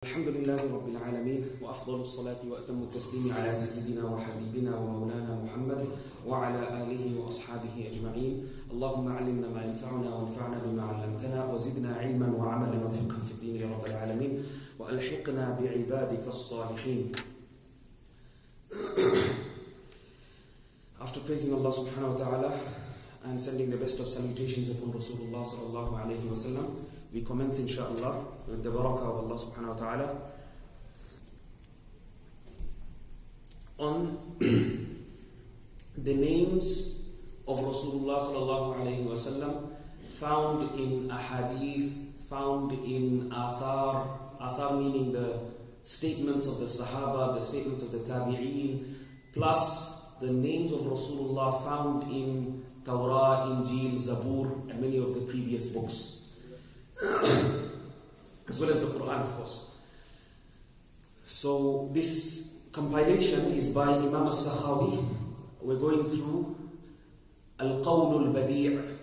الحمد لله رب العالمين وأفضل الصلاة وأتم التسليم على سيدنا وحبيبنا ومولانا محمد وعلى آله وأصحابه أجمعين. اللهم علمنا ما ينفعنا وانفعنا بما علمتنا وزدنا علما وعملا وفقها في الدين يا رب العالمين وألحقنا بعبادك الصالحين. After praising Allah subhanahu wa ta'ala and sending the best of salutations upon Rasulullah sallallahu alayhi wa sallam, we commence inshaAllah with the barakah of Allah subhanahu wa ta'ala on the names of Rasulullah sallallahu alayhi wa sallam found in ahadith, found in athar meaning the statements of the Sahaba, the statements of the Tabi'een, plus the names of Rasulullah found in Tawrah, Injil, Zabur and many of the previous books. As well as the Quran, of course. So this compilation is by Imam Sakhawi. We're going through Qawlul Badee.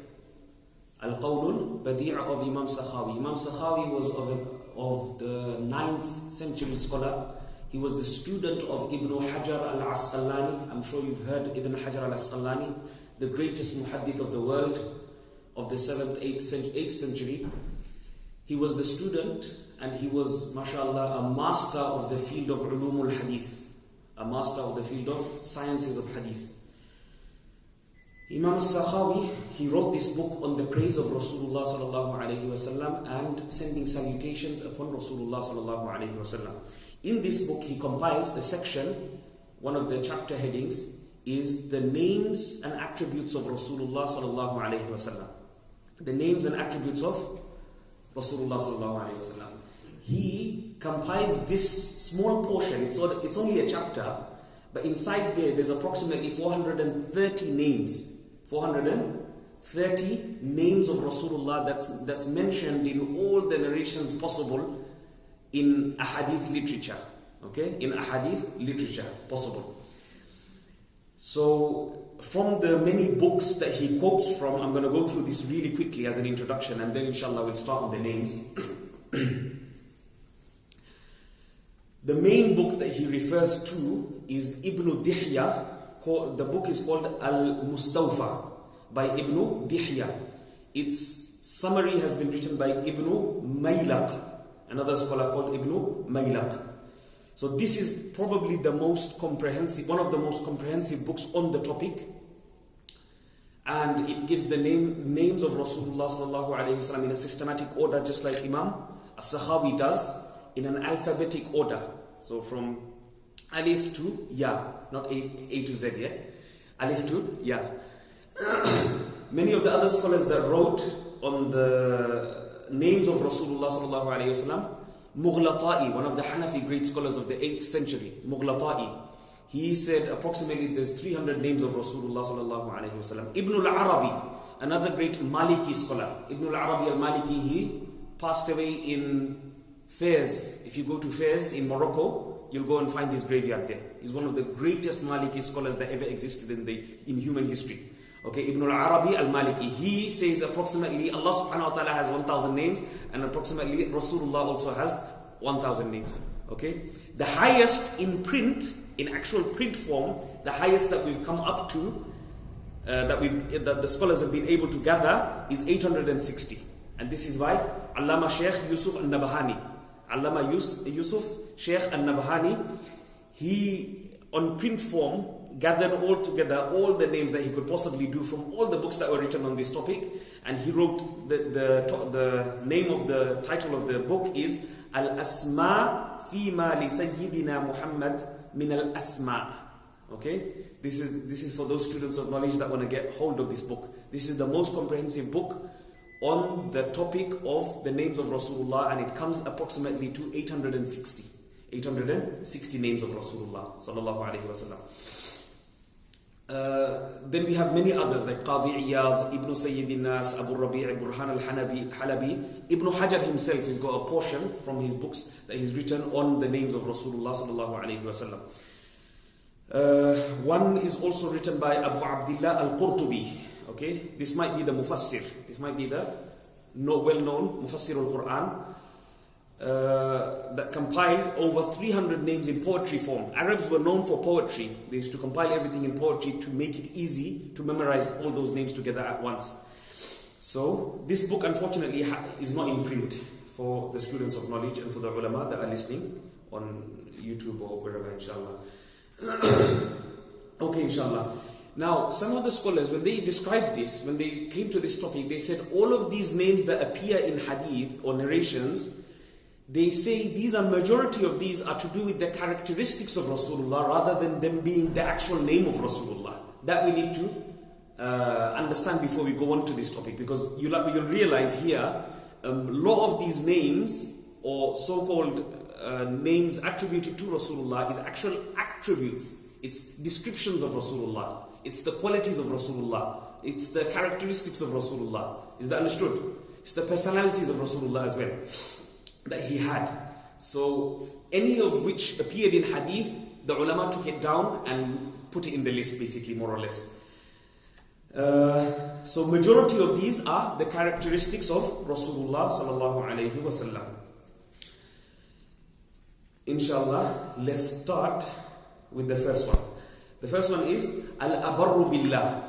Qawlul Badee of Imam Sakhawi. Imam Sakhawi was of the 9th century scholar. He was the student of Ibn Hajar al-Asqalani. I'm sure you've heard Ibn Hajar al-Asqalani, the greatest muhaddith of the world of the 7th, 8th century. He was the student and he was, mashallah, a master of the field of ulumul hadith, a master of the field of sciences of hadith. Imam al-Sakhawi, he wrote this book on the praise of Rasulullah sallallahu alayhi wa sallam and sending salutations upon Rasulullah sallallahu alayhi wa sallam. In this book, he compiles a section, one of the chapter headings is the names and attributes of Rasulullah sallallahu alayhi wa sallam. The names and attributes of Rasulullah sallallahu alayhi wa sallam. He compiles this small portion, it's only a chapter, but inside there's approximately 430 names. 430 names of Rasulullah that's mentioned in all the narrations possible in ahadith literature. Okay? In ahadith literature possible. So, from the many books that he quotes from, I'm going to go through this really quickly as an introduction and then inshallah we'll start on the names. The main book that he refers to is Ibn Dihya. The book is called Al-Mustawfa by Ibn Dihya. Its summary has been written by Ibn Maylaq, another scholar called Ibn Maylaq. So this is probably the most comprehensive, one of the most comprehensive books on the topic, and it gives the names of Rasulullah sallallahu alayhi wa sallam in a systematic order, just like Imam As-Sakhawi does, in an alphabetic order. So from Alif to Ya, not A to Z, yeah? Alif to Ya. Many of the other scholars that wrote on the names of Rasulullah sallallahu alayhi wa sallam, Mughlata'i, one of the Hanafi great scholars of the 8th century, Mughlata'i, he said approximately there's 300 names of Rasulullah sallallahu alayhi wa sallam. Ibn al-Arabi, another great Maliki scholar, Ibn al-Arabi al-Maliki, he passed away in Fez. If you go to Fez in Morocco, you'll go and find his graveyard there. He's one of the greatest Maliki scholars that ever existed in human history. Okay, Ibn al-Arabi al-Maliki, he says approximately Allah subhanahu wa ta'ala has 1,000 names and approximately Rasulullah also has 1,000 names. Okay, the highest in print, in actual print form, the highest that we've come up to, that the scholars have been able to gather is 860. And this is by Allama Sheikh Yusuf al-Nabhani. Allama Yusuf Sheikh al-Nabhani, he on print form gathered all together all the names that he could possibly do from all the books that were written on this topic, and he wrote the name of the title of the book is Al-Asma Fima Li Sayyidina Muhammad Min Al-Asma. Okay, this is for those students of knowledge that want to get hold of this book. This is the most comprehensive book on the topic of the names of Rasulullah, and it comes approximately to 860 names of Rasulullah sallallahu alaihi wasallam. Then we have many others like Qadi Iyad, Ibn Sayyid Nas, Abu Rabi' Burhan al-Halabi. Ibn Hajar himself has got a portion from his books that he's written on the names of Rasulullah sallallahu alayhi wa sallam. One is also written by Abu Abdullah al-Qurtubi. Okay, this might be the Mufassir. This might be the well-known Mufassir al-Quran. that compiled over 300 names in poetry form. Arabs were known for poetry. They used to compile everything in poetry to make it easy to memorize all those names together at once. So this book unfortunately is not in print for the students of knowledge and for the ulama that are listening on YouTube or wherever, inshallah. Okay, inshallah. Now, some of the scholars, when they described this, when they came to this topic, they said all of these names that appear in hadith or narrations, they say these are majority of these are to do with the characteristics of Rasulullah rather than them being the actual name of Rasulullah. That we need to understand before we go on to this topic, because you'll realize here a lot of these names or so-called names attributed to Rasulullah is actual attributes. It's descriptions of Rasulullah. It's the qualities of Rasulullah. It's the characteristics of Rasulullah. Is that understood? It's the personalities of Rasulullah as well that he had. So any of which appeared in hadith, the ulama took it down and put it in the list, basically, more or less. So majority of these are the characteristics of Rasulullah sallallahu alaihi wasallam. Inshallah, let's start with the first one. The first one is Al-Abarru Billah.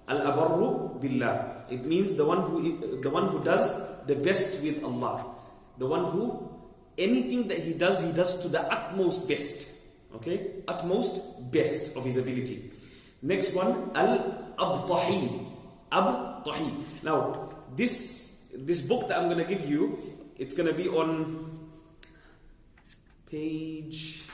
Al-Abarru Billah. It means the one who does the best with Allah. The one who, anything that he does to the utmost best. Okay? Utmost best of his ability. Next one, Al-Abtahi. Abtahi. Now, this book that I'm going to give you, it's going to be on page,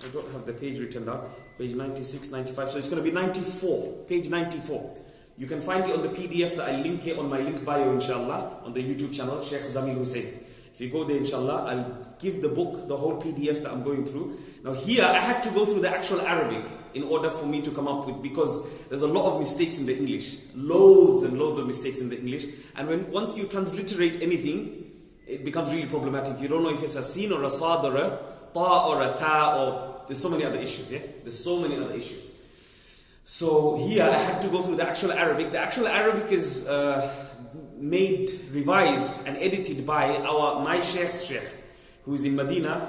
I don't have the page written down, page 96, 95, so it's going to be 94, page 94. You can find it on the PDF that I link it on my link bio, inshallah, on the YouTube channel, Sheikh Zamil Hussein. If you go there, inshallah, I'll give the book, the whole PDF that I'm going through. Now here, I had to go through the actual Arabic in order for me to come up with, because there's a lot of mistakes in the English. Loads and loads of mistakes in the English. And once you transliterate anything, it becomes really problematic. You don't know if it's a sin or a sad or a ta or a ta, or there's so many other issues, yeah? There's so many other issues. So here I had to go through the actual Arabic. The actual Arabic is made, revised and edited by my Sheikh, who is in Medina.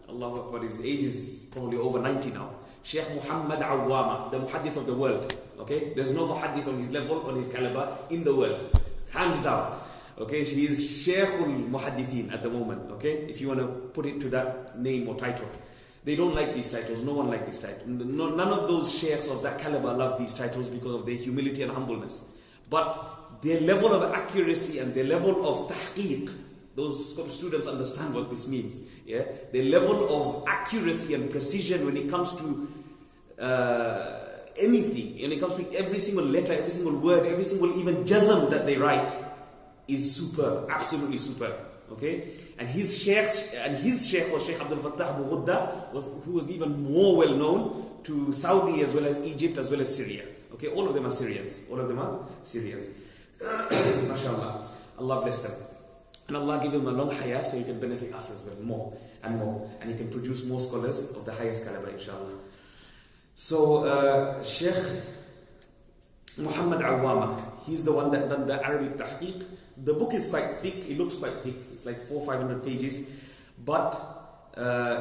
Allahu Akbar, his age is probably over 90 now. Sheikh Muhammad Awwama, the muhaddith of the world. Okay? There's no muhaddith on his level, on his caliber in the world. Hands down. Okay, she is Shaykhul Muhaddithin at the moment, okay? If you want to put it to that name or title. They don't like these titles, no one likes these titles. None of those sheikhs of that caliber love these titles because of their humility and humbleness. But their level of accuracy and their level of tahqiq, those students understand what this means. Yeah? Their level of accuracy and precision when it comes to anything, when it comes to every single letter, every single word, every single even jazm that they write, is superb, absolutely superb. Okay, and his sheikh was Sheikh Abdul Fattah Abu Ghudda, who was even more well known to Saudi as well as Egypt as well as Syria. Okay, all of them are Syrians. MashaAllah. Allah bless them. And Allah give him a long hayat so he can benefit us as well, more and more. And he can produce more scholars of the highest caliber, inshallah. So, Sheikh Muhammad Awwama, he's the one that done the Arabic tahqiq. The book is quite thick, it looks quite thick, it's like 400-500 pages, but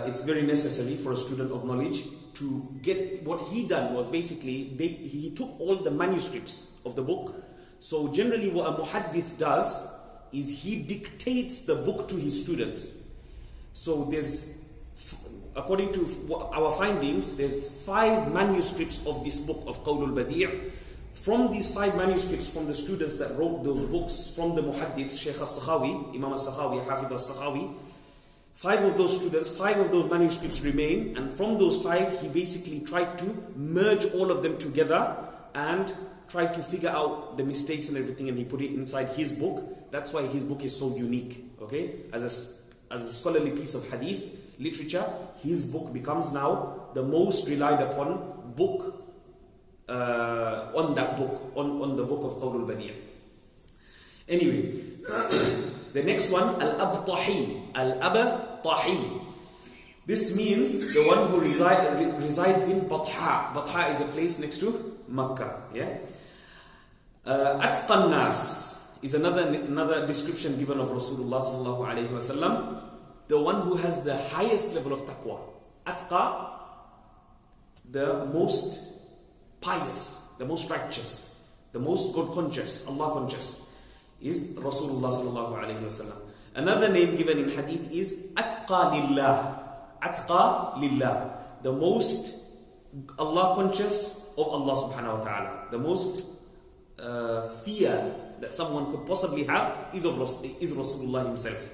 it's very necessary for a student of knowledge to get. What he done was basically, he took all the manuscripts of the book. So generally what a muhaddith does is he dictates the book to his students. So according to our findings, there's 5 manuscripts of this book of Qawlul Badee. From these 5 manuscripts from the students that wrote those books, from the muhaddith, Sheikh al-Sakhawi, Imam al-Sakhawi, Hafidh al-Sakhawi, 5 of those students, 5 of those manuscripts remain, and from those 5, he basically tried to merge all of them together and tried to figure out the mistakes and everything, and he put it inside his book. That's why his book is so unique, okay? As a scholarly piece of hadith literature, his book becomes now the most relied upon book on that book, on the book of Qawlul Badee. Anyway, the next one, Al-Abtahi. Al-Abtahi. This means the one who resides in Batha. Batha is a place next to Makkah. Yeah. Atqan Nas. is another description given of Rasulullah sallallahu alayhi wasallam. The one who has the highest level of taqwa. Atqa, the most pious, the most righteous, the most God conscious, Allah conscious, is Rasulullah sallallahu alayhi wasallam. Another name given in hadith is Atqa lillah. Atqa lillah. The most Allah conscious of Allah subhanahu wa ta'ala. The most fear that someone could possibly have is Rasulullah himself.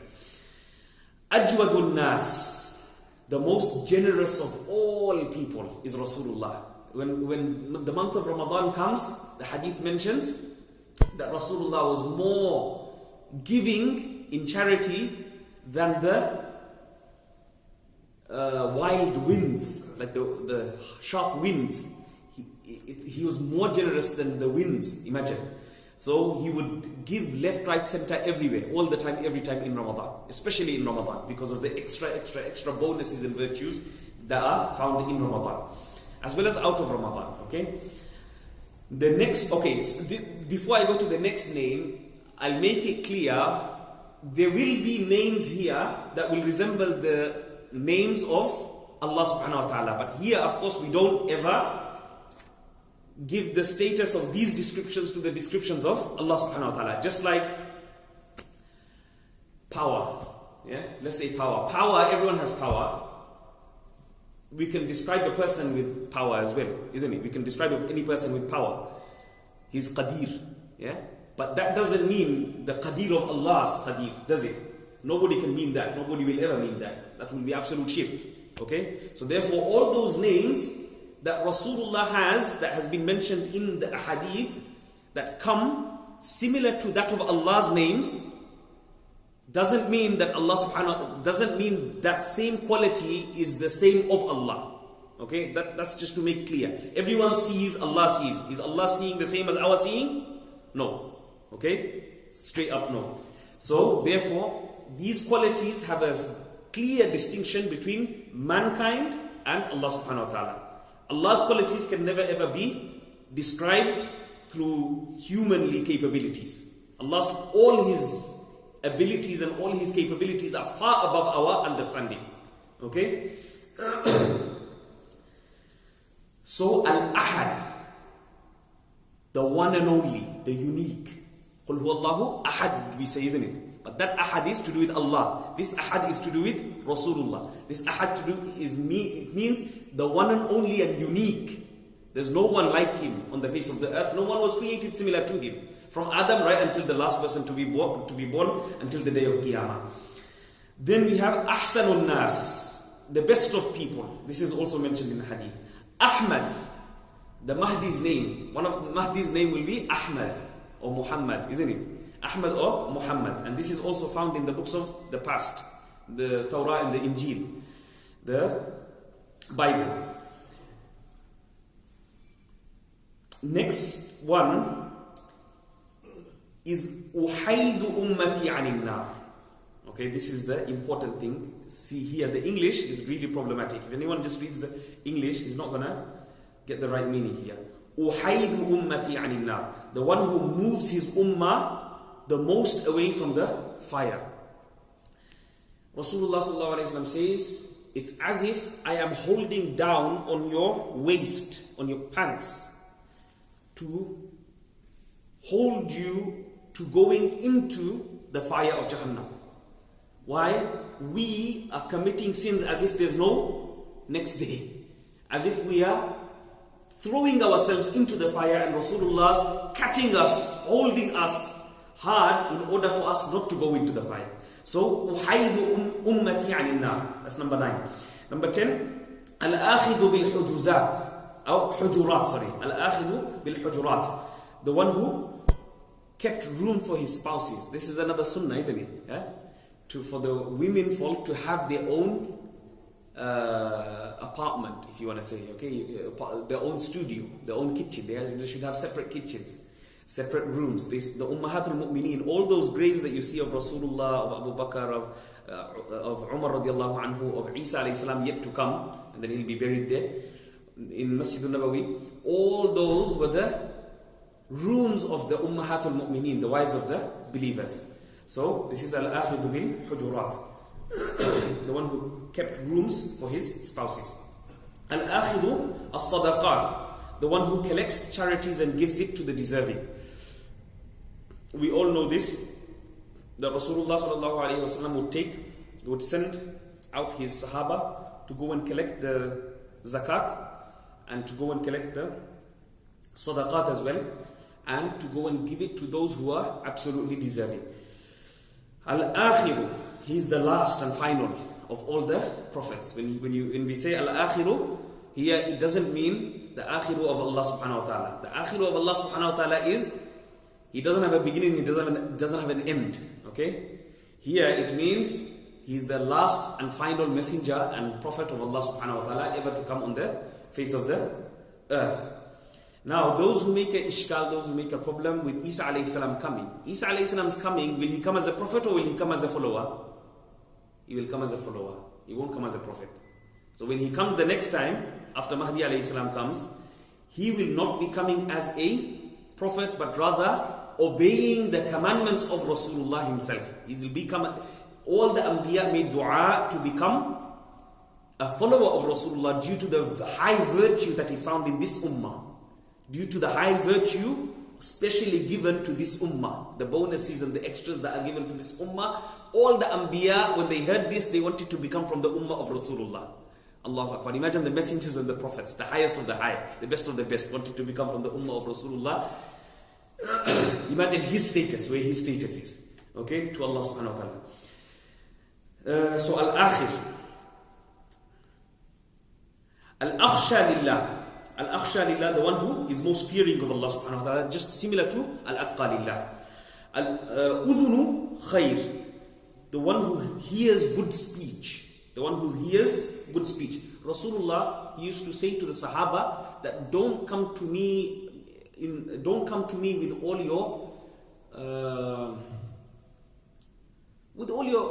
Ajwadun nas, the most generous of all people is Rasulullah. When the month of Ramadan comes, the hadith mentions that Rasulullah was more giving in charity than the wild winds, like the sharp winds. He was more generous than the winds, imagine. So he would give left, right, center, everywhere, all the time, every time in Ramadan, especially in Ramadan, because of the extra bonuses and virtues that are found in Ramadan, as well as out of Ramadan. Okay. The next, before I go to the next name, I'll make it clear there will be names here that will resemble the names of Allah subhanahu wa ta'ala. But here, of course, we don't ever give the status of these descriptions to the descriptions of Allah subhanahu wa ta'ala. Just like power. Yeah? Let's say power. Power, everyone has power. We can describe a person with power as well, isn't it? We can describe any person with power. He's Qadir. Yeah? But that doesn't mean the Qadir of Allah's Qadir, does it? Nobody can mean that. Nobody will ever mean that. That will be absolute shirk. Okay? So therefore, all those names that Rasulullah has, that has been mentioned in the hadith, that come similar to that of Allah's names, doesn't mean that Allah subhanahu wa ta'ala, doesn't mean that same quality is the same of Allah. Okay? That's just to make clear. Everyone sees, Allah sees. Is Allah seeing the same as our seeing? No. Okay? Straight up no. So therefore, these qualities have a clear distinction between mankind and Allah subhanahu wa ta'ala. Allah's qualities can never ever be described through humanly capabilities. All His abilities and all His capabilities are far above our understanding. Okay? So, Al-Ahad, the one and only, the unique. Qul huwallahu ahad, we say, isn't it? But that ahad is to do with Allah. This ahad is to do with Rasulullah. This ahad it means the one and only and unique. There's no one like him on the face of the earth. No one was created similar to him. From Adam right until the last person to be born until the day of Qiyamah. Then we have Ahsanun Nas, the best of people. This is also mentioned in the hadith. Ahmad, the Mahdi's name. One of Mahdi's name will be Ahmad or Muhammad, isn't it? Ahmad or Muhammad. And this is also found in the books of the past, the Torah and the Injil, the Bible. Next one is Uhaydu ummati anin nar. Okay, this is the important thing. See here, the English is really problematic. If anyone just reads the English, he's not gonna get the right meaning here. Uhaydu ummati anin nar. The one who moves his ummah the most away from the fire. Rasulullah sallallahu alaihi wasallam says, it's as if I am holding down on your waist, on your pants, to hold you to going into the fire of Jahannam. Why? We are committing sins as if there's no next day. As if we are throwing ourselves into the fire and Rasulullah's catching us, holding us hard in order for us not to go into the fire. So, uhaydu ummati anin nar. That's number 9. Number 10, al-akhidhu bil-hujuzat. Al-akhidhu bil-hujurat. The one who kept room for his spouses. This is another sunnah, isn't it? Yeah? For the women folk to have their own apartment, if you want to say, okay, their own studio, their own kitchen. They should have separate kitchens, separate rooms. The Ummahatul Mu'mineen, all those graves that you see of Rasulullah, of Abu Bakr, of Umar radiallahu anhu, of Isa alayhi salam yet to come, and then he'll be buried there in Masjid al-Nabawi. All those were the rooms of the Ummahatul Mu'mineen, the wives of the believers. So this is al-akhidhu bil hujurat, the one who kept rooms for his spouses. Al-akhidhu as-sadaqat, the one who collects charities and gives it to the deserving. We all know this, that Rasulullah sallallahu alaihi wasallam would send out his Sahaba to go and collect the zakat and to go and collect the sadaqat as well, and to go and give it to those who are absolutely deserving. Al-Akhiru, he is the last and final of all the prophets. When we say Al-Akhiru, here it doesn't mean the Akhiru of Allah subhanahu wa ta'ala. The Akhiru of Allah subhanahu wa ta'ala is, he doesn't have a beginning, he doesn't have an end. Okay? Here it means he is the last and final messenger and prophet of Allah subhanahu wa ta'ala ever to come on the face of the earth. Now, those who make a ishkal, those who make a problem with Isa alayhi salam coming. Isa alayhi salam's coming, will he come as a prophet or will he come as a follower? He will come as a follower. He won't come as a prophet. So when he comes the next time, after Mahdi alayhi salam comes, he will not be coming as a prophet, but rather obeying the commandments of Rasulullah himself. He will become, all the Anbiya made dua to become a follower of Rasulullah due to the high virtue that is found in this ummah. Due to the high virtue specially given to this ummah, the bonuses and the extras that are given to this ummah, all the Anbiya, when they heard this, they wanted to become from the ummah of Rasulullah. Allahu Akbar. Imagine the messengers and the prophets, the highest of the high, the best of the best, wanted to become from the ummah of Rasulullah. Imagine his status, where his status is. Okay, to Allah subhanahu wa ta'ala. So al-akhir. Al-akhsha lillah. Al-akhsha lillah, the one who is most fearing of Allah subhanahu wa ta'ala, just similar to al-atqa lillah. Al-udhunu khayr, the one who hears good speech. The one who hears good speech. Rasulullah, he used to say to the Sahaba that don't come to me with all your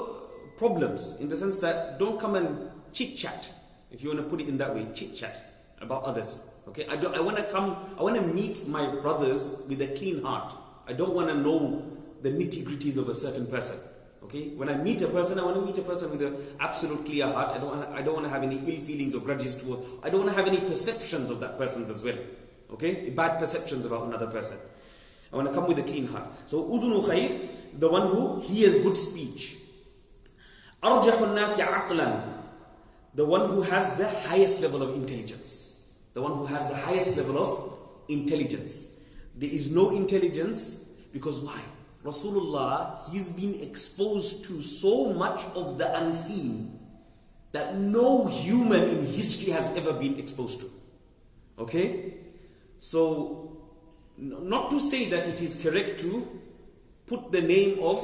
problems, in the sense that don't come and chit chat, if you want to put it in that way, chit chat about others. Okay, I want to meet my brothers with a clean heart. I don't want to know the nitty-gritties of a certain person. Okay, when I meet a person, I want to meet a person with an absolute clear heart. I don't want to have any ill feelings or grudges towards. I don't want to have any perceptions of that person's as well. Okay, bad perceptions about another person. I want to come with a clean heart. So udhunu khair, the one who hears good speech. Arjahun nasi aqlan, the one who has the highest level of intelligence. The one who has the highest level of intelligence. There is no intelligence, because why? Rasulullah, he's been exposed to so much of the unseen that no human in history has ever been exposed to. Okay? So, not to say that it is correct to put the name of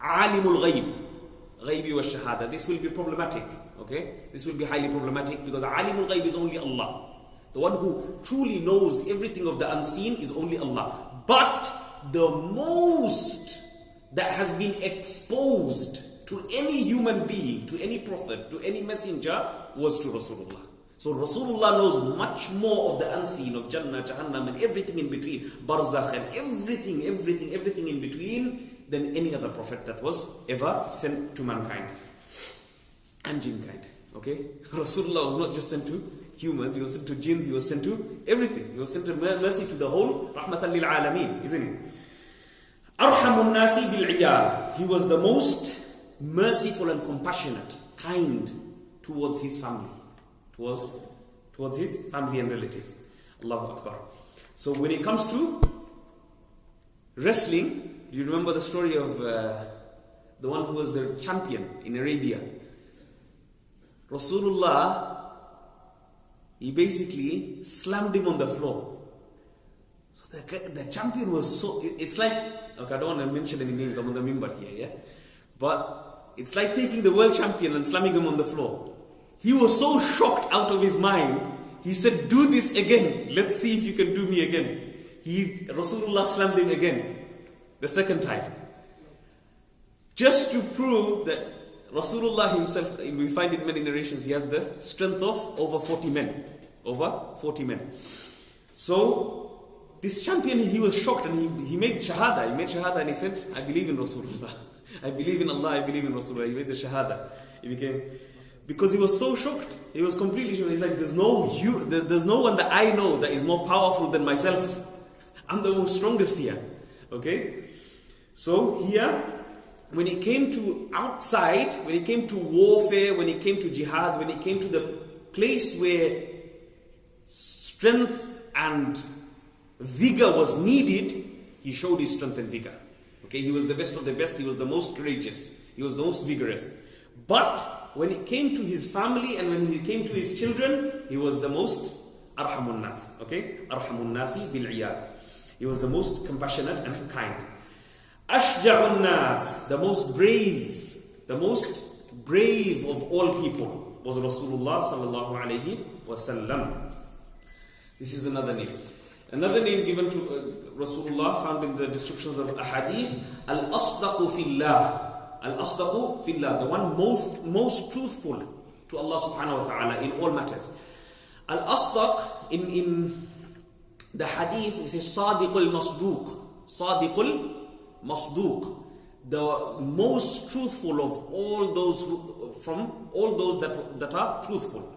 Alimul Ghaib, Ghaibi wa Shahada. This will be problematic. Okay? This will be highly problematic, because Alimul Ghaib is only Allah. The one who truly knows everything of the unseen is only Allah. But the most that has been exposed to any human being, to any prophet, to any messenger, was to Rasulullah. So Rasulullah knows much more of the unseen, of Jannah, Jahannam, and everything in between, Barzakh, and everything in between, than any other prophet that was ever sent to mankind and jinkind. Okay? Rasulullah was not just sent to humans, he was sent to jinns, he was sent to everything. He was sent to mercy to the whole, rahmatan lil alameen, isn't it? Arhamun nasi bil iyal. He was the most merciful and compassionate, kind towards his family, towards his family and relatives. Allahu Akbar. So when it comes to wrestling, do you remember the story of the one who was the champion in Arabia? Rasulullah, he basically slammed him on the floor. So the champion was so, it's like, okay, I don't want to mention any names, I'm on the mimbar here, yeah? But it's like taking the world champion and slamming him on the floor. He was so shocked out of his mind, he said, do this again, let's see if you can do me again. Rasulullah slammed him again, the second time. Just to prove that Rasulullah himself, we find in many narrations, he had the strength of over 40 men. Over 40 men. So, this champion, he was shocked and he made shahada. He made shahada and he said, I believe in Rasulullah. I believe in Allah, I believe in Rasulullah. He made the shahada. He became, because he was so shocked. He was completely shocked. He's like, there's no one that I know that is more powerful than myself. I'm the most strongest here. Okay? So here, when it came to outside, when it came to warfare, when it came to jihad, when it came to the place where strength and vigor was needed, he showed his strength and vigor. Okay, he was the best of the best, he was the most courageous, he was the most vigorous. But when it came to his family and when he came to his children, he was the most arhamun nas. Okay, arhamun nasi bil iyad. He was the most compassionate and kind. Ashja'un nas, the most brave of all people was Rasulullah sallallahu alayhi wasallam. This is another name. Another name given to Rasulullah found in the descriptions of Hadith, Al-Asdaqu fillah. Al-Asdaqu fillah, the one most truthful to Allah subhanahu wa ta'ala in all matters. Al-Asdaq in the Hadith is a Sadiqul Masduq. Sadiqul Masduq, the most truthful of all those, from all those that are truthful.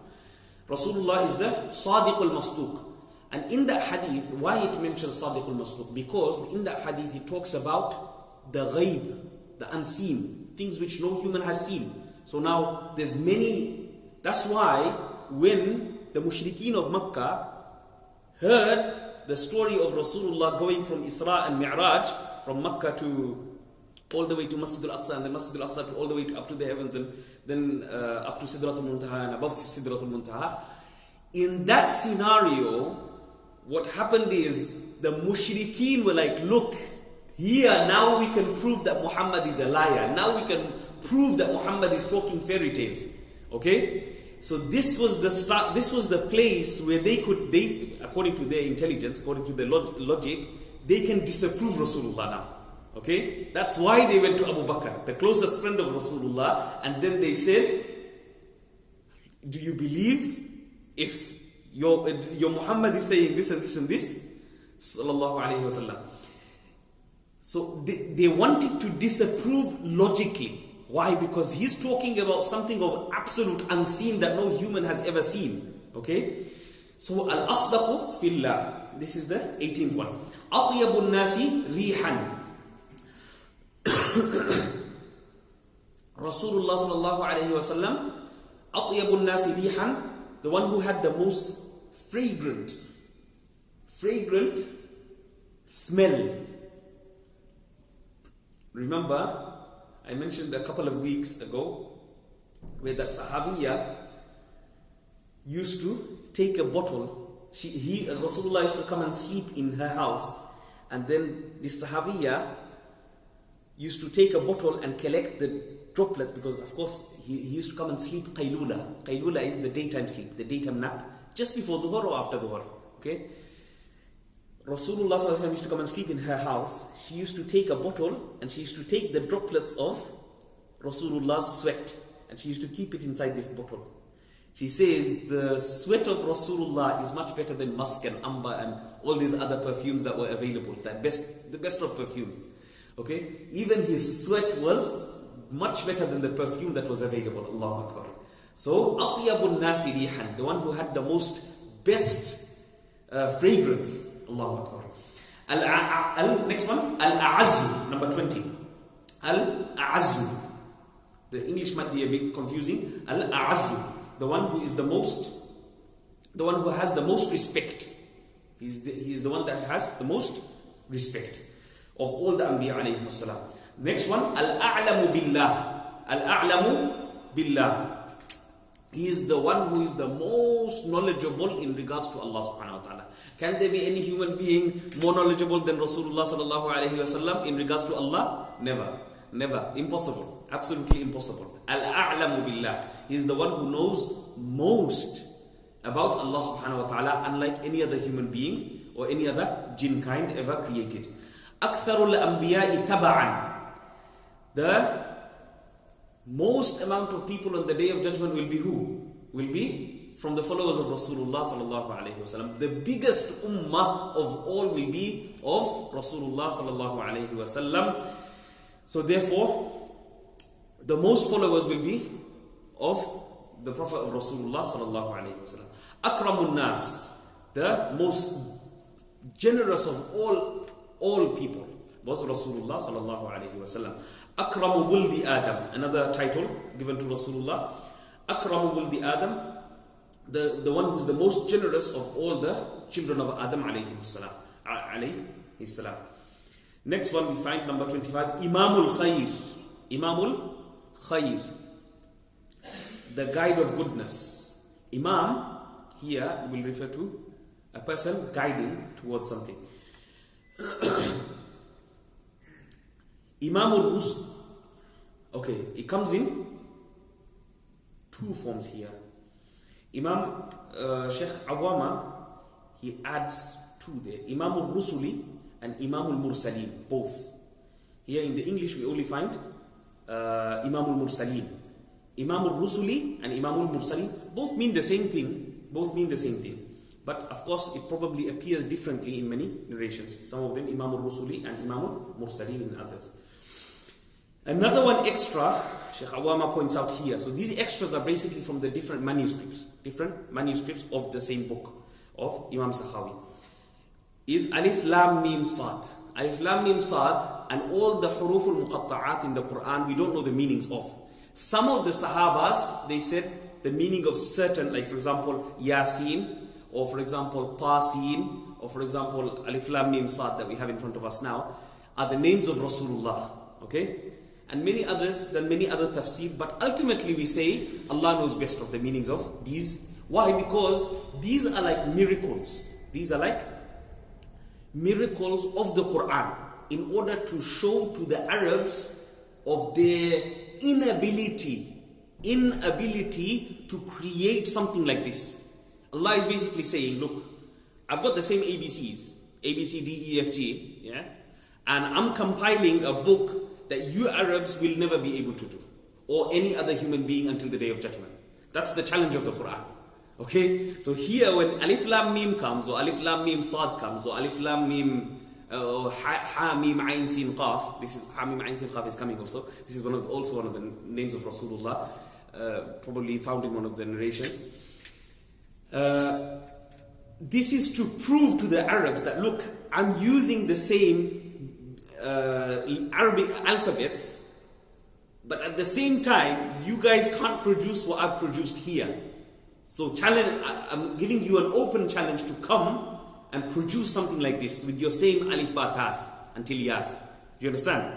Rasulullah is the Sadiqul Masduq. And in that hadith, why it mentions Sadiqul Masduq? Because in that hadith it talks about the ghaib, the unseen, things which no human has seen. So now there's many, that's why when the mushrikeen of Makkah heard the story of Rasulullah going from Isra and Mi'raj, from Makkah to all the way to Masjid al-Aqsa, and then Masjid al-Aqsa to all the way up to the heavens, and then up to Sidratul Muntaha and above Sidratul Muntaha. In that scenario, what happened is the mushrikeen were like, look, here now we can prove that Muhammad is a liar. Now we can prove that Muhammad is talking fairy tales. Okay? So this was the start, this was the place where they according to their intelligence, according to their logic, they can disapprove Rasulullah now. Okay? That's why they went to Abu Bakr, the closest friend of Rasulullah, and then they said, do you believe if your Muhammad is saying this and this and this? Sallallahu alayhi wasallam. So they wanted to disapprove logically. Why? Because he's talking about something of absolute unseen that no human has ever seen. Okay? So al-asdaqu fillah. This is the 18th one. Atyabun nasi rihan. Rasulullah sallallahu alayhi wasallam, atyabun nasi rihan, the one who had the most fragrant smell. Remember, I mentioned a couple of weeks ago where that Sahabiya used to take a bottle. Rasulullah used to come and sleep in her house, and then this Sahabiya used to take a bottle and collect the droplets, because of course he used to come and sleep Qaylula. Qaylula is the daytime sleep, the daytime nap, just before Dhuhr or after Dhuhr. Okay? Rasulullah used to come and sleep in her house. She used to take a bottle and she used to take the droplets of Rasulullah's sweat and she used to keep it inside this bottle. She says the sweat of Rasulullah is much better than musk and amber and all these other perfumes that were available, the best of perfumes. Okay? Even his sweat was much better than the perfume that was available. Allahu Akbar. So, atyabun nasi rihan, the one who had the best fragrance. Allahu Akbar. Next one, al-a'azzu, number 20. Al-a'azzu. The English might be a bit confusing. Al-a'azzu, the one who has the most respect. He's the one that has the most respect of all the Anbiya alayhi wasallam. Next one, al-a'lamu billah. Al-a'lamu billah. He is the one who is the most knowledgeable in regards to Allah subhanahu wa ta'ala. Can there be any human being more knowledgeable than Rasulullah sallallahu alayhi wa sallam in regards to Allah? Never. Never. Impossible. Absolutely impossible. Al-a'lamu billah. He is the one who knows most about Allah subhanahu wa ta'ala, unlike any other human being or any other jinn kind ever created. Aktharul anbiya'i taba'an. The most amount of people on the Day of Judgment will be who? Will be from the followers of Rasulullah sallallahu alayhi wasallam. The biggest ummah of all will be of Rasulullah sallallahu alayhi wasallam. So therefore, the most followers will be of the Prophet of Rasulullah sallallahu alayhi wasallam. Akramun nas, the most generous of all people, was Rasulullah sallallahu alayhi wasallam. Akramu wuldi Adam, another title given to Rasulullah. Akramu wuldi Adam, the one who's the most generous of all the children of Adam alayhi salam. Next one we find number 25, Imamul Khair. Imamul Khair, the guide of goodness. Imam here will refer to a person guiding towards something. Imamul Rusul. Okay, it comes in two forms here. Imam Sheikh Awama, he adds two there. Imamul Rusuli and Imamul Mursaleen, both. Here in the English we only find Imamul Mursaleen. Imamul Rusuli and Imamul Mursaleen both mean the same thing. Both mean the same thing. But of course it probably appears differently in many narrations. Some of them Imamul Rusuli and Imamul Mursaleen in others. Another one extra, Sheikh Awama points out here. So these extras are basically from the different manuscripts of the same book of Imam Sakhawi. Is Alif Lam Mim Sad. Alif Lam Mim Sad and all the huruful muqatta'at in the Quran we don't know the meanings of. Some of the Sahabas, they said the meaning of certain, like for example Yasin, or for example Tasin, or for example Alif Lam Mim Sad that we have in front of us now, are the names of Rasulullah. Okay? And many others done many other tafsir, but ultimately we say Allah knows best of the meanings of these. Why? Because these are like miracles. These are like miracles of the Quran in order to show to the Arabs of their inability to create something like this. Allah is basically saying, look, I've got the same ABCs, A, B, C, D, E, F, G, yeah? And I'm compiling a book that you Arabs will never be able to do, or any other human being until the Day of Judgment. That's the challenge of the Quran. Okay? So here when Alif Lam Mim comes, or Alif Lam Mim Sad comes, or Alif Lam Mim Ha Mim Ain Sin Qaf, this is Ha Mim Ain Sin Qaf is coming also. This is also one of the names of Rasulullah, probably found in one of the narrations. This is to prove to the Arabs that look, I'm using the same Arabic alphabets, but at the same time you guys can't produce what I've produced here. So I'm giving you an open challenge to come and produce something like this with your same alif ba tas until yas. Do you understand?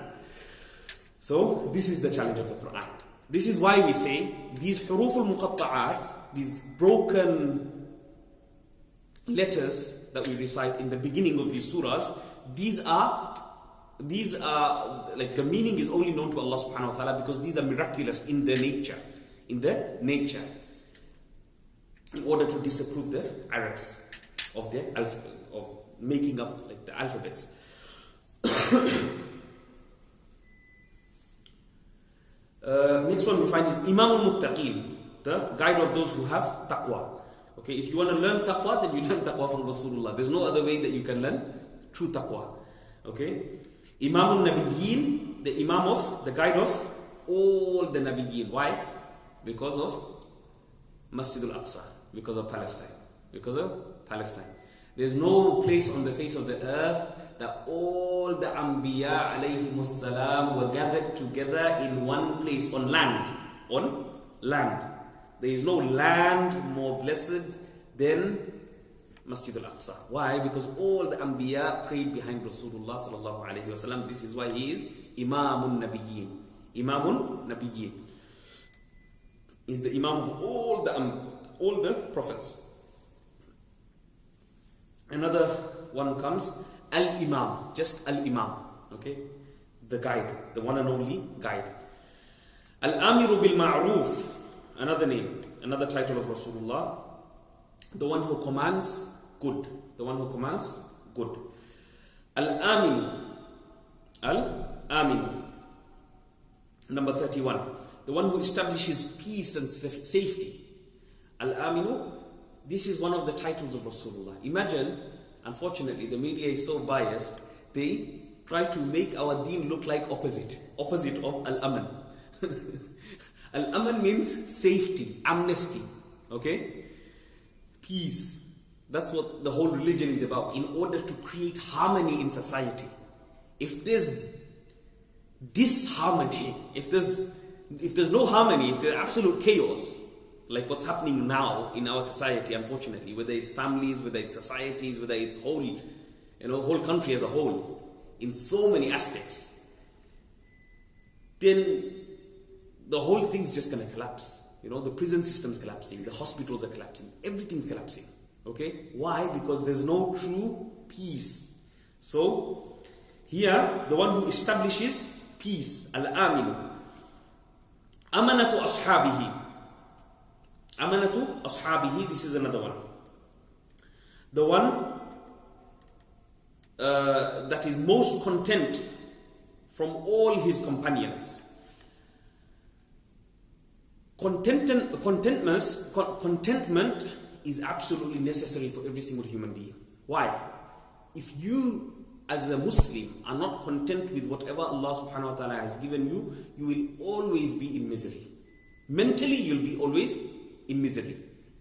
So this is the challenge of the Quran. This is why we say these huruful muqatta'at, these broken letters that we recite in the beginning of these surahs, these are like the meaning is only known to Allah subhanahu wa ta'ala because these are miraculous in their nature. In order to disapprove the Arabs of their of making up like the alphabets. Next one we find is Imamul Muttaqin, the guide of those who have taqwa. Okay, if you want to learn taqwa, then you learn taqwa from Rasulullah. There's no other way that you can learn true taqwa. Okay, Imamul Nabiyyin, the Imam of, the guide of all the Nabiyyin. Why? Because of Masjid al-Aqsa, because of Palestine. There's no place on the face of the earth that all the Anbiya alayhimus salam were gathered together in one place on land. There is no land more blessed than Masjid al-Aqsa. Why? Because all the Anbiya prayed behind Rasulullah sallallahu alayhi wa sallam. This is why he is Imamul Nabiyyin. Imamul Nabiyyin is the Imam of all the prophets. Another one comes Al-Imam, just Al-Imam. Okay? The guide, the one and only guide. Al-Amiru bil-Ma'ruf, another name, another title of Rasulullah. The one who commands good. Al-Amin. Number 31. The one who establishes peace and safety. Al-Aminu, this is one of the titles of Rasulullah. Imagine, unfortunately, the media is so biased, they try to make our deen look like opposite of Al-Aman. Al-Aman means safety, amnesty, okay? Peace. That's what the whole religion is about, in order to create harmony in society. If there's disharmony, if there's no harmony, if there's absolute chaos, like what's happening now in our society, unfortunately, whether it's families, whether it's societies, whether it's whole country as a whole, in so many aspects, then the whole thing's just going to collapse. The prison system's collapsing, the hospitals are collapsing, everything's collapsing. Okay? Why? Because there's no true peace. So, here, the one who establishes peace, Al-Aminu. Amanatu ashabihi. Amanatu ashabihi, this is another one. The one that is most content from all his companions. Contentment is absolutely necessary for every single human being. Why? If you as a Muslim are not content with whatever Allah subhanahu wa ta'ala has given you, you will always be in misery. Mentally, you'll be always in misery.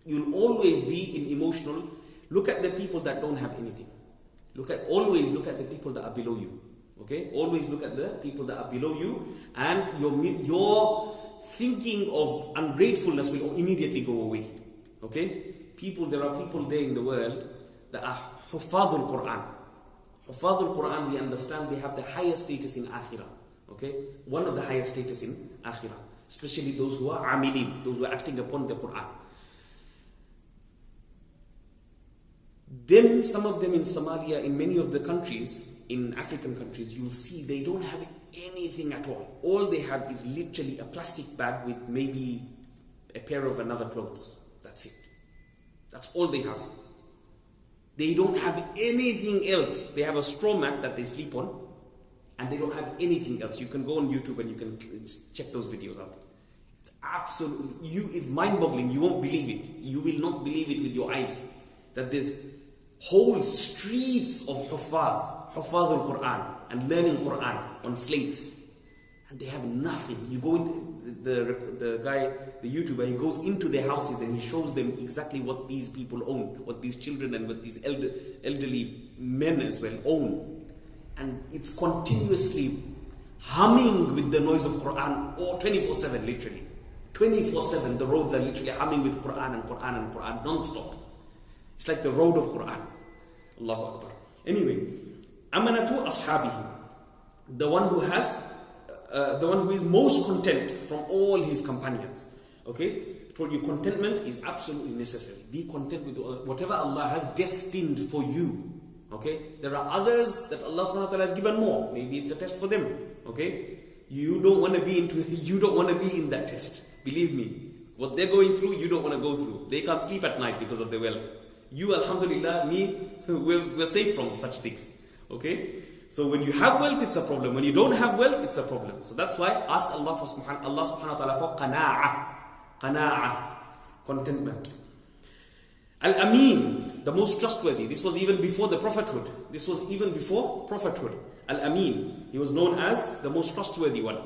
You'll always be in emotional. Look at the people that don't have anything. Always look at the people that are below you. Okay? Always look at the people that are below you, and your thinking of ungratefulness will immediately go away. Okay? There are people there in the world that are Hufadul Quran. Hufadul Quran, we understand they have the highest status in Akhirah. Okay? One of the highest status in Akhirah. Especially those who are Amilin, those who are acting upon the Quran. Then some of them in Somalia, in many of the countries, in African countries, you'll see they don't have anything at all. All they have is literally a plastic bag with maybe a pair of another clothes. That's it. That's all they have. They don't have anything else. They have a straw mat that they sleep on, and they don't have anything else. You can go on YouTube and you can check those videos out. It's absolutely, it's mind-boggling. You won't believe it. You will not believe it with your eyes. That there's whole streets of Hufadul Quran, and learning Quran on slates. And they have nothing. You go into the guy, the YouTuber, he goes into their houses and he shows them exactly what these people own, what these children and what these elderly men as well own. And it's continuously humming with the noise of Quran, 24/7 literally. 24/7, the roads are literally humming with Quran and Quran and Quran non-stop. It's like the road of Quran. Allahu Akbar. Anyway, Amanatu ashabihi. The one who is most content from all his companions. Okay? I told you contentment is absolutely necessary. Be content with whatever Allah has destined for you. Okay? There are others that Allah subhanahu wa ta'ala has given more. Maybe it's a test for them. Okay? You don't want to be in that test. Believe me. What they're going through, you don't want to go through. They can't sleep at night because of their wealth. You, alhamdulillah, we're safe from such things. Okay? So when you have wealth, it's a problem. When you don't have wealth, it's a problem. So that's why ask Allah subhanahu wa ta'ala for qana'ah, contentment. Al-Amin, the most trustworthy. This was even before the prophethood. Al-Amin, he was known as the most trustworthy one.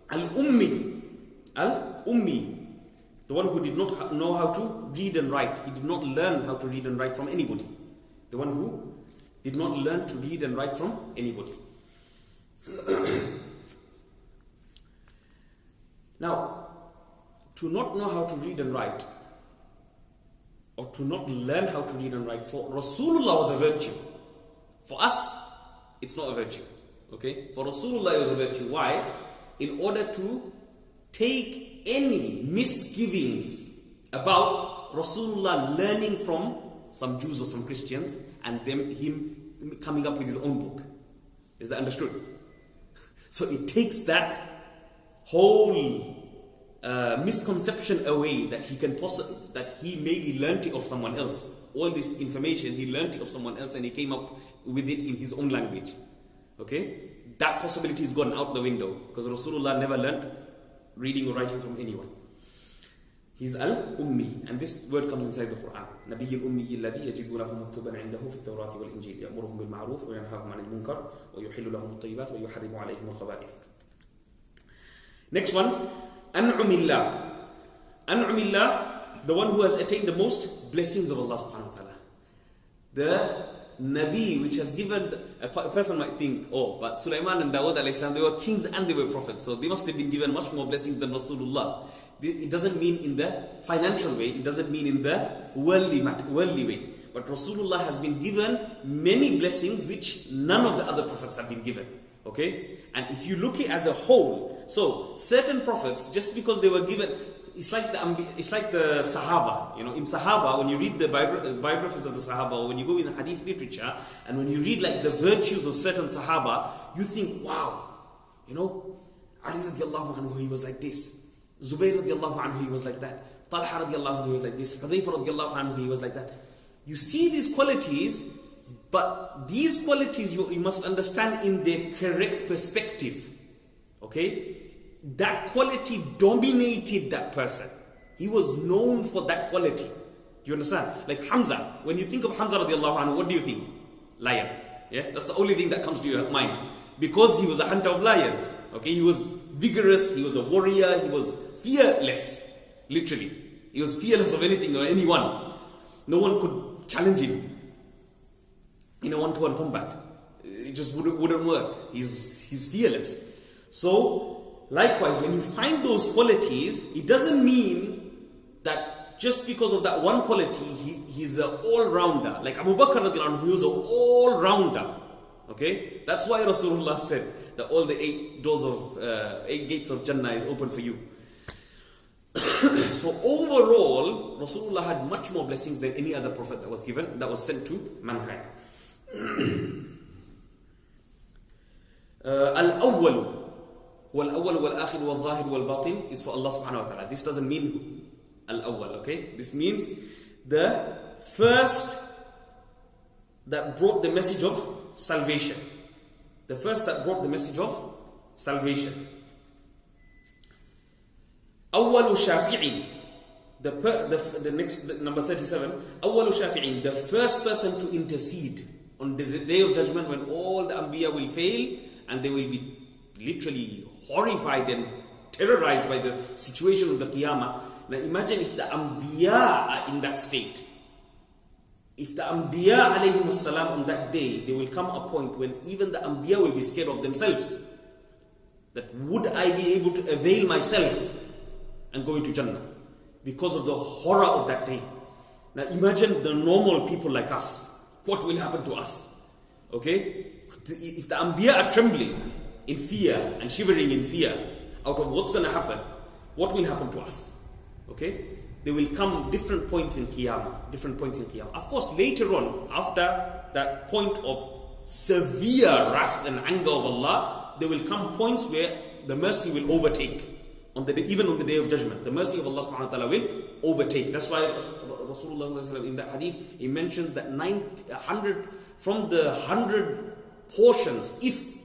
Al-Ummi, the one who did not know how to read and write. He did not learn how to read and write from anybody. The one who did not learn to read and write from anybody. Now, to not know how to read and write, or to not learn how to read and write, for Rasulullah was a virtue. For us, it's not a virtue. Okay? For Rasulullah it was a virtue. Why? In order to take any misgivings about Rasulullah learning from some Jews or some Christians and him coming up with his own book. Is that understood? So it takes that whole misconception away that he maybe learnt it of someone else. All this information, he learnt it of someone else and he came up with it in his own language. Okay? That possibility is gone out the window because Rasulullah never learnt reading or writing from anyone. He's al-ummi, and this word comes inside the Quran. نبي الأمي الذي يجدونه مكتوبا عنده في التوراة والإنجيل يأمرهم بالمعروف وينهاهم عن المنكر ويحل لهم الطيبات ويحرم عليهم الخبائث. Next one, أنعم الله. أنعم الله, the one who has attained the most blessings of Allah subhanahu wa ta'ala. The Nabi which has given, a person might think, oh, but Sulaiman and Dawood alayhi salam, they were kings and they were prophets, so they must have been given much more blessings than Rasulullah. It doesn't mean in the financial way, it doesn't mean in the worldly way. But Rasulullah has been given many blessings which none of the other prophets have been given. Okay? And if you look at it as a whole, so certain prophets, just because they were given, it's like the Sahaba. You know, in Sahaba, when you read the biographies of the Sahaba, or when you go in the Hadith literature, and when you read like the virtues of certain Sahaba, you think, wow, you know, Ali radiallahu anhu, he was like this. Zubayr radiallahu anhu, he was like that. Talha radiallahu anhu, he was like this. Hudayfa radiallahu anhu, he was like that. You see these qualities, but these qualities you must understand in their correct perspective. Okay? That quality dominated that person. He was known for that quality. Do you understand? Like Hamza. When you think of Hamza radiallahu anhu, what do you think? Lion. Yeah? That's the only thing that comes to your mind. Because he was a hunter of lions. Okay? He was vigorous, he was a warrior, he was fearless. Literally. He was fearless of anything or anyone. No one could challenge him in a one-to-one combat. It just wouldn't work. He's fearless. So, likewise, when you find those qualities, it doesn't mean that just because of that one quality, he's an all-rounder. Like Abu Bakr radiallahu anhu, he was an all-rounder. Okay? That's why Rasulullah said that all the 8 gates of Jannah is open for you. So overall, Rasulullah had much more blessings than any other prophet that was sent to mankind. Al-awwalu wal-awwalu wal-akhir wal-zahir wal-batin is for Allah subhanahu wa ta'ala. This doesn't mean al-awwal, okay? This means the first that brought the message of salvation. The first that brought the message of salvation. Awwalu shafi'in. The next, number 37. Awwalu shafi'in. The first person to intercede on the day of judgment, when all the Anbiya will fail and they will be literally horrified and terrorized by the situation of the Qiyamah. Now imagine if the Anbiya are in that state. If the Anbiya alayhimus salam on that day, there will come a point when even the Anbiya will be scared of themselves. That would I be able to avail myself and go into Jannah because of the horror of that day. Now imagine the normal people like us. What will happen to us? Okay? If the Anbiya are trembling in fear and shivering in fear out of what's going to happen, what will happen to us? Okay? There will come different points in Qiyamah. Of course, later on, after that point of severe wrath and anger of Allah, there will come points where the mercy will overtake. Even on the day of judgment, the mercy of Allah subhanahu wa ta'ala will overtake. That's why Rasulullah in that hadith, he mentions that 100 from the 100 portions, if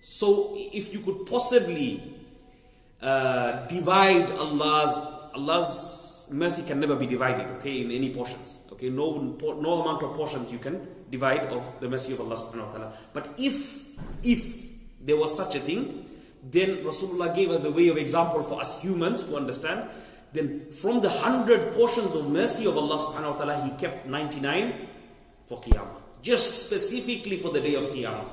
you could possibly divide Allah's mercy can never be divided, okay, in any portions. Okay, no amount of portions you can divide of the mercy of Allah subhanahu wa ta'ala. But if there was such a thing, then Rasulullah gave us a way of example for us humans to understand. Then from the 100 portions of mercy of Allah subhanahu wa ta'ala, He kept 99 for Qiyamah. Just specifically for the day of Qiyamah.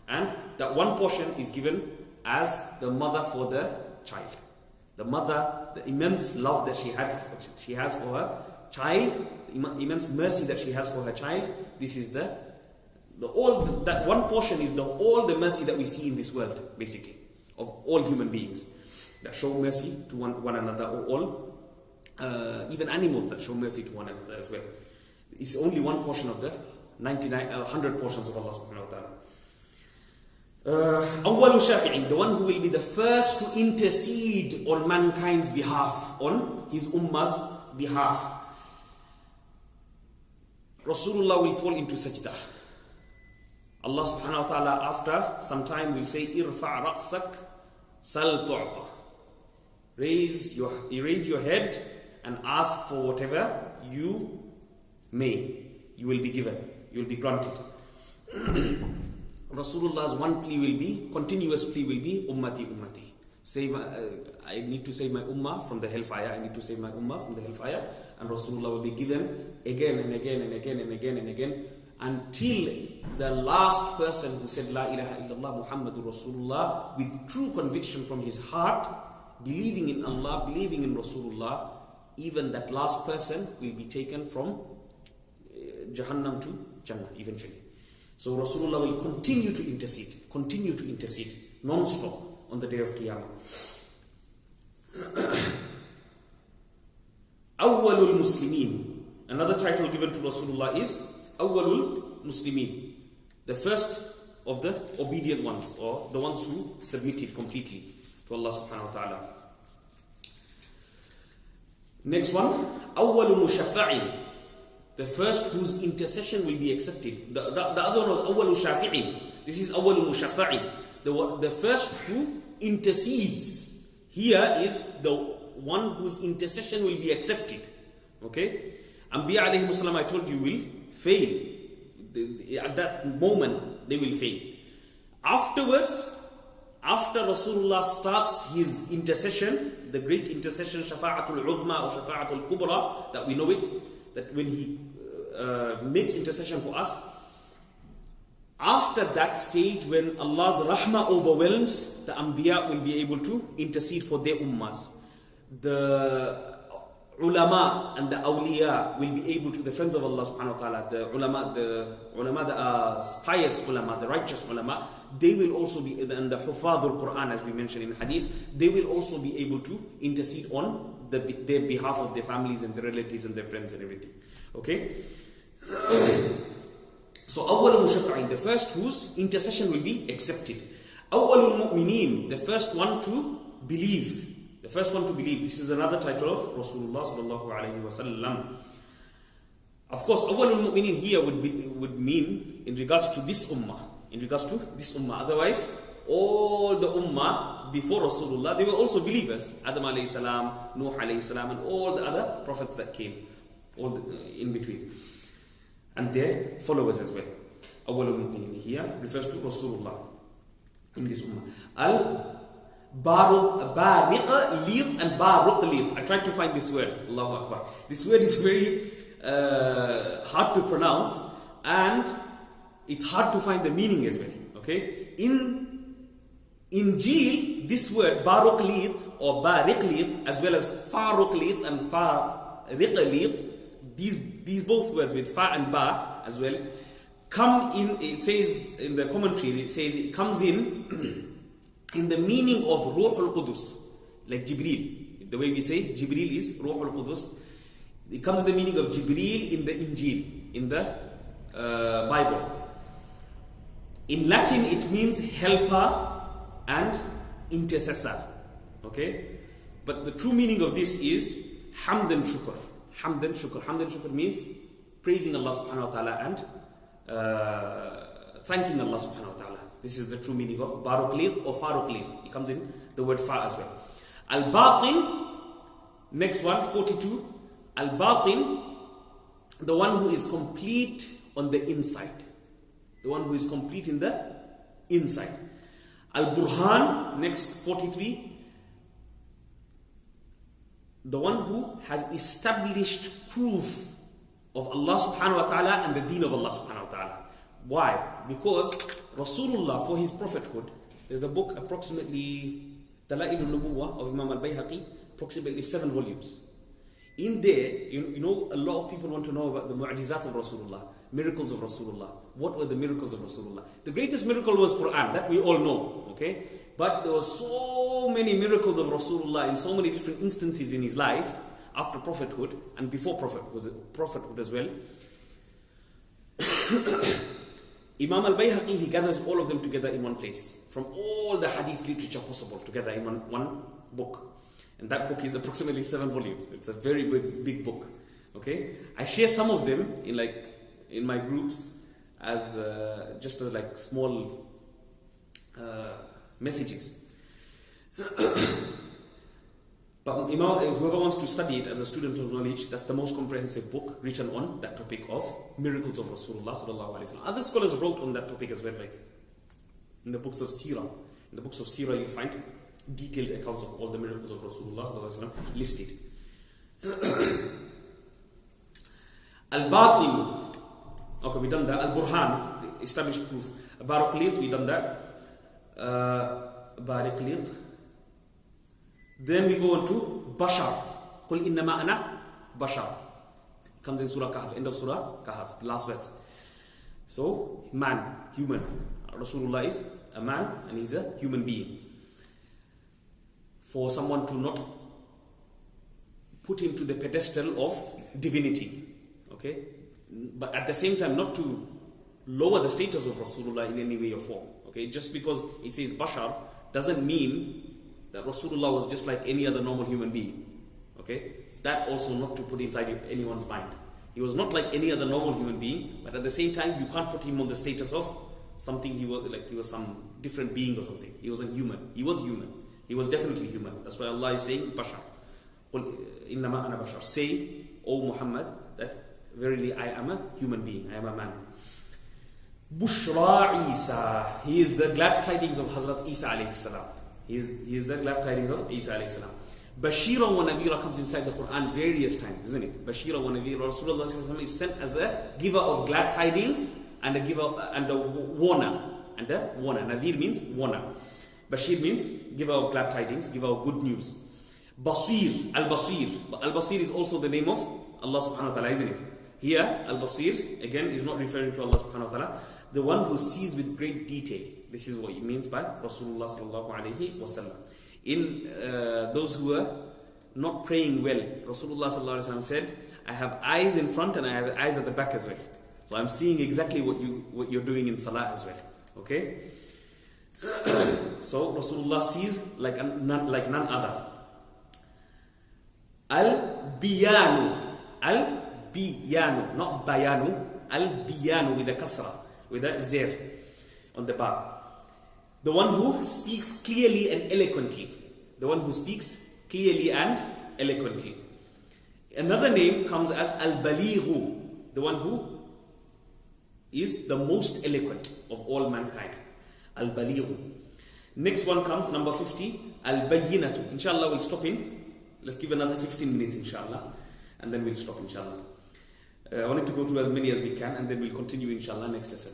And that one portion is given as the mother for the child. The mother, the immense love that she has for her child, the immense mercy that she has for her child. This is that one portion is all the mercy that we see in this world, basically, of all human beings that show mercy to one another, or all, even animals that show mercy to one another as well. It's only one portion of the 100 portions of Allah subhanahu wa ta'ala. Awwalu shafi'in, the one who will be the first to intercede on mankind's behalf, on his ummah's behalf. Rasulullah will fall into sajda. Allah subhanahu wa ta'ala after some time will say, Irfa' ra'sak sal tu'ta. Raise your head and ask for whatever you may. You will be given. You will be granted. Rasulullah's one plea will be, continuous plea will be, ummati, ummati. I need to save my ummah from the hellfire. I need to save my ummah from the hellfire. And Rasulullah will be given again and again and again and again and again until the last person who said La ilaha illallah Muhammadur Rasulullah with true conviction from his heart, believing in Allah, believing in Rasulullah, even that last person will be taken from Jahannam to Jannah eventually. So Rasulullah will continue to intercede non-stop on the day of Qiyamah. Awwalul Muslimin. Another title given to Rasulullah is Awwalul Muslimin. The first of the obedient ones, or the ones who submitted completely to Allah subhanahu wa ta'ala. Next one, Awwalul Mushaffa'in. The first whose intercession will be accepted. The other one was Awwalul Shafi'in. This is Awwalul Mushaffa'in. The first who intercedes. Here is the one whose intercession will be accepted. Okay? Anbiya alayhi salam, I told you, will fail. At that moment, they will fail. Afterwards, after Rasulullah starts his intercession, the great intercession, Shafa'atul Uzma or Shafa'atul Kubra, that we know it, that when he makes intercession for us, after that stage, when Allah's rahmah overwhelms, the Anbiya will be able to intercede for their ummahs. The ulama and the awliya will be able to, the friends of Allah subhanahu wa ta'ala, the ulama that are pious ulama, the righteous ulama, they will also be, and the hufadhul Quran, as we mentioned in hadith, they will also be able to intercede on their behalf of their families and their relatives and their friends and everything. Okay? So, awwalul mushaffa'in, the first whose intercession will be accepted. Awwalul mu'mineen, the first one to believe. The first one to believe. This is another title of Rasulullah sallallahu alayhi wa sallam. Of course, awwalul mu'mineen here would mean in regards to this ummah. In regards to this ummah. Otherwise, all the ummah before Rasulullah, they were also believers. Adam alayhi salam, Nuh alayhi salam, and all the other prophets that came. All in between. And their followers as well. Awwalul mu'mineen here refers to Rasulullah in this ummah. Bariq lit and baruq lit. I tried to find this word. Allahu Akbar. This word is very hard to pronounce, and it's hard to find the meaning as well. Okay? In Injil, this word baruq lit or bariq lit, as well as faruq lit and fariq lit, these both words with fa and ba as well come in. It says in the commentaries, it says it comes in the meaning of Ruhul Qudus, like Jibreel. The way we say Jibreel is Ruhul Qudus. It comes in the meaning of Jibreel in the Injil, in the Bible. In Latin, it means helper and intercessor. Okay, but the true meaning of this is hamd and shukr. Hamd and shukr. Hamd and shukr means praising Allah subhanahu wa ta'ala and thanking Allah subhanahu wa ta'ala. This is the true meaning of baruqlit or faruqlit. It comes in the word fa as well. Al-batin, next one, 42. Al-batin, the one who is complete on the inside. The one who is complete in the inside. Al-burhan, next 43. The one who has established proof of Allah subhanahu wa ta'ala and the deen of Allah subhanahu wa ta'ala. Why? Because Rasulullah, for his prophethood, there's a book approximately Dalail al-Nubuwwah of Imam al-Bayhaqi, approximately 7 volumes. In there, you know, a lot of people want to know about the mu'jizat of Rasulullah, miracles of Rasulullah. What were the miracles of Rasulullah? The greatest miracle was Quran, that we all know, okay? But there were so many miracles of Rasulullah in so many different instances in his life, after prophethood and before prophethood as well. Imam al-Bayhaqi, he gathers all of them together in one place, from all the hadith literature possible together in one book. And that book is approximately 7 volumes. It's a very big book. Okay? I share some of them in my groups as just as like small But Imam, whoever wants to study it as a student of knowledge, that's the most comprehensive book written on that topic of miracles of Rasulullah sallallahu alaihi wasallam. Other scholars wrote on that topic as well, like in the books of Seerah. In the books of Seerah, you find detailed accounts of all the miracles of Rasulullah sallallahu alaihi wasallam listed. Al-Batil. Okay, we done that. Al-Burhan, the established proof. Baraklit, we done that. Baraklit. Then we go on to Bashar. Qul innama ana Bashar. Comes in Surah Kahf, end of Surah Kahf, last verse. So, man, human. Rasulullah is a man and he's a human being. For someone to not put him to the pedestal of divinity. Okay? But at the same time, not to lower the status of Rasulullah in any way or form. Okay? Just because he says Bashar doesn't mean that Rasulullah was just like any other normal human being. Okay? That also not to put inside anyone's mind. He was not like any other normal human being, but at the same time, you can't put him on the status of something he was some different being or something. He wasn't human. He was human. He was definitely human. That's why Allah is saying Bashar. Qul innama ana Bashar. Say, O Muhammad, that verily I am a human being. I am a man. Bushra Isa. He is the glad tidings of Hazrat Isa alayhi salam. He is the glad tidings of Isa alayhi salam. Bashira wa Nabira comes inside the Quran various times, isn't it? Bashira wa Nabira. Rasulullah is sent as a giver of glad tidings and a giver and a warner. And a warner. Nadir means warner. Bashir means giver of glad tidings, giver of good news. Basir, Al-Basir. Al-Basir is also the name of Allah subhanahu wa ta'ala, isn't it? Here, Al-Basir, again, is not referring to Allah subhanahu wa ta'ala. The one who sees with great detail. This is what it means by Rasulullah sallallahu alayhi wa sallam. In those who are not praying well, Rasulullah sallallahu alayhi wa sallam said, I have eyes in front and I have eyes at the back as well. So I'm seeing exactly what you're doing in salah as well. Okay? So Rasulullah sees like none other. Al-Biyanu. Al-Biyanu. Not Bayanu. Al-Biyanu with a kasra. With a zer on the bar. The one who speaks clearly and eloquently. The one who speaks clearly and eloquently. Another name comes as Al-Balighu. The one who is the most eloquent of all mankind. Al-Balighu. Next one comes, number 50, Al-Bayyinatu. Inshallah, we'll stop in. Let's give another 15 minutes, inshallah. And then we'll stop, inshallah. I wanted to go through as many as we can, and then we'll continue, inshallah, next lesson.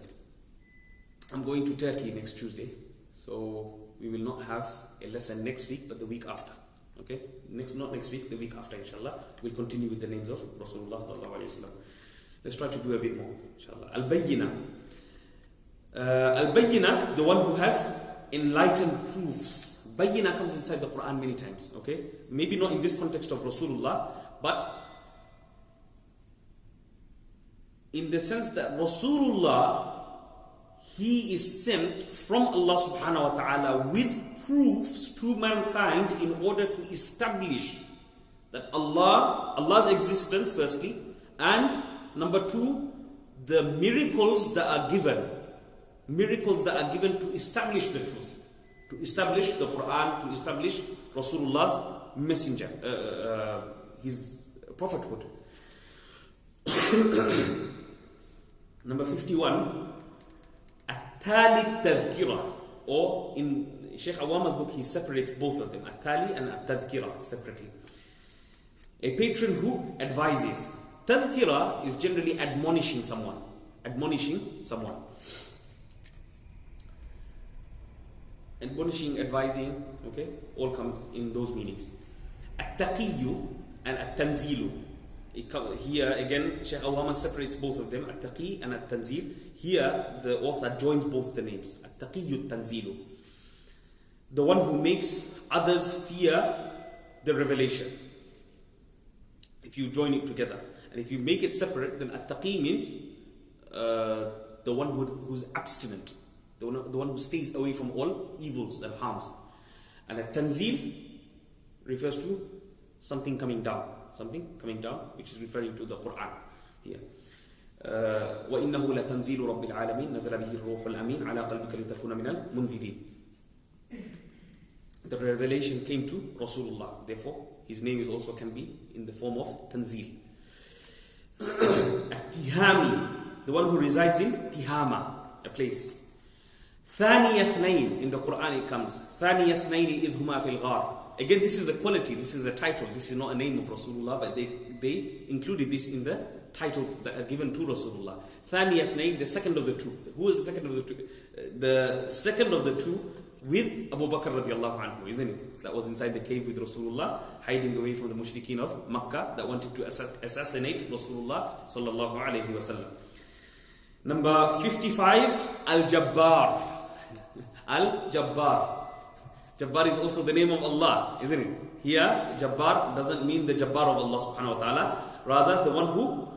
I'm going to Turkey next Tuesday. So, we will not have a lesson next week, but the week after. Okay? Not next week, the week after, inshallah. We'll continue with the names of Rasulullah sallallahu alayhi wa sallam. Let's try to do a bit more, inshallah. Al-Bayyina. Al-Bayyina, the one who has enlightened proofs. Bayyina comes inside the Quran many times, okay? Maybe not in this context of Rasulullah, but in the sense that Rasulullah, he is sent from Allah subhanahu wa ta'ala with proofs to mankind in order to establish that Allah's existence firstly, and number two, the miracles that are given to establish the truth, to establish the Quran, to establish Rasulullah's messenger, his prophethood. Number 51, At-Tali Tadhkira, or in Sheikh Awama's book he separates both of them, At-Tali and At-Tadhkira separately. A patron who advises. Tadhkira is generally admonishing someone. Admonishing, advising, okay, all come in those meanings. At-Taqiyyu and At-Tanzilu. Here again, Shaykh Awama separates both of them, At-Taqi and At-Tanzil. Here the author joins both the names, At-Taqiyyu At-Tanzilu. The one who makes others fear the revelation. If you join it together. And if you make it separate, then At-Taqi means the one who's abstinent. The one who stays away from all evils and harms. And At-Tanzil refers to something coming down, which is referring to the Quran here. وَإِنَّهُ لَتَنزِيلُ رَبِّ الْعَالَمِينَ نَزَلَ بِهِ الرُّوحُ الْأَمِينُ عَلَى قَلْبِكَ لِتَكُونَ مِنَ الْمُنذِرِينَ. The revelation came to Rasulullah. Therefore, his name is also can be in the form of Tanzil. Tihami, the one who resides in Tihama, a place. Thani Yathnain, in the Quran it comes. Thani Yathnain idhuma fil ghar. Again, this is a quality, this is a title, this is not a name of Rasulullah, but they included this in the titles that are given to Rasulullah. Thani Yathnain, the second of the two. Who is the second of the two? The second of the two with Abu Bakr radiallahu anhu, isn't it? That was inside the cave with Rasulullah, hiding away from the mushrikeen of Makkah that wanted to assassinate Rasulullah sallallahu alayhi wa sallam. Number 55, Al-Jabbar. Al-Jabbar. Jabbar is also the name of Allah, isn't it? Here, Jabbar doesn't mean the Jabbar of Allah subhanahu wa ta'ala. Rather, the one who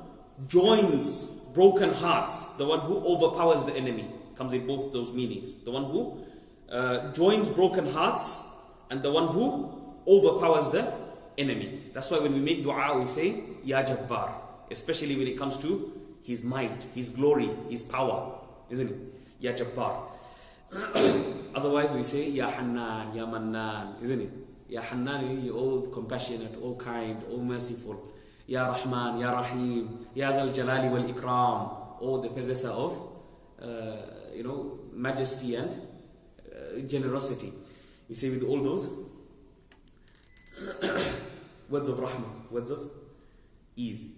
joins broken hearts, the one who overpowers the enemy. Comes in both those meanings. The one who joins broken hearts and the one who overpowers the enemy. That's why when we make dua, we say, Ya Jabbar. Especially when it comes to His might, His glory, His power. Isn't it? Ya Jabbar. Otherwise we say Ya Hannan, Ya Mannan, isn't it? Ya Hannan, you all compassionate, all kind, all merciful. Ya Rahman, Ya Rahim, Ya Dhal Jalali wal Ikram, all the possessor of majesty and generosity. We say with all those words of rahmah, words of ease.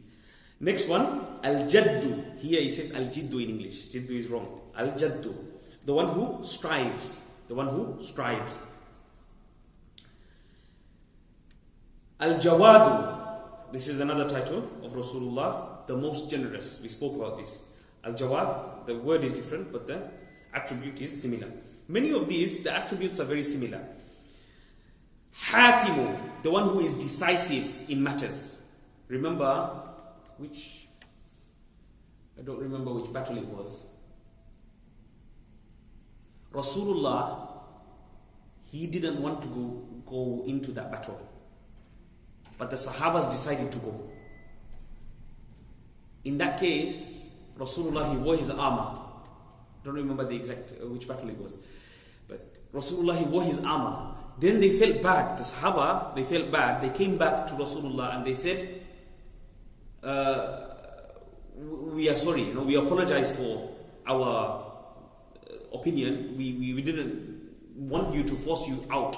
Next one, Al-Jaddu. Here he says Al-Jiddu in English. Jiddu is wrong. Al-Jaddu. The one who strives. The one who strives. Al-Jawadu. This is another title of Rasulullah, the most generous. We spoke about this. Al-Jawad, the word is different, but the attribute is similar. Many of these, the attributes are very similar. Hatimu, the one who is decisive in matters. Remember I don't remember which battle it was. Rasulullah, he didn't want to go into that battle. But the Sahabas decided to go. In that case, Rasulullah, he wore his armor. Don't remember the exact which battle it was. But Rasulullah, he wore his armor. Then they felt bad. The Sahaba, they felt bad. They came back to Rasulullah and they said, we are sorry, we apologize for our opinion. We didn't want you to force you out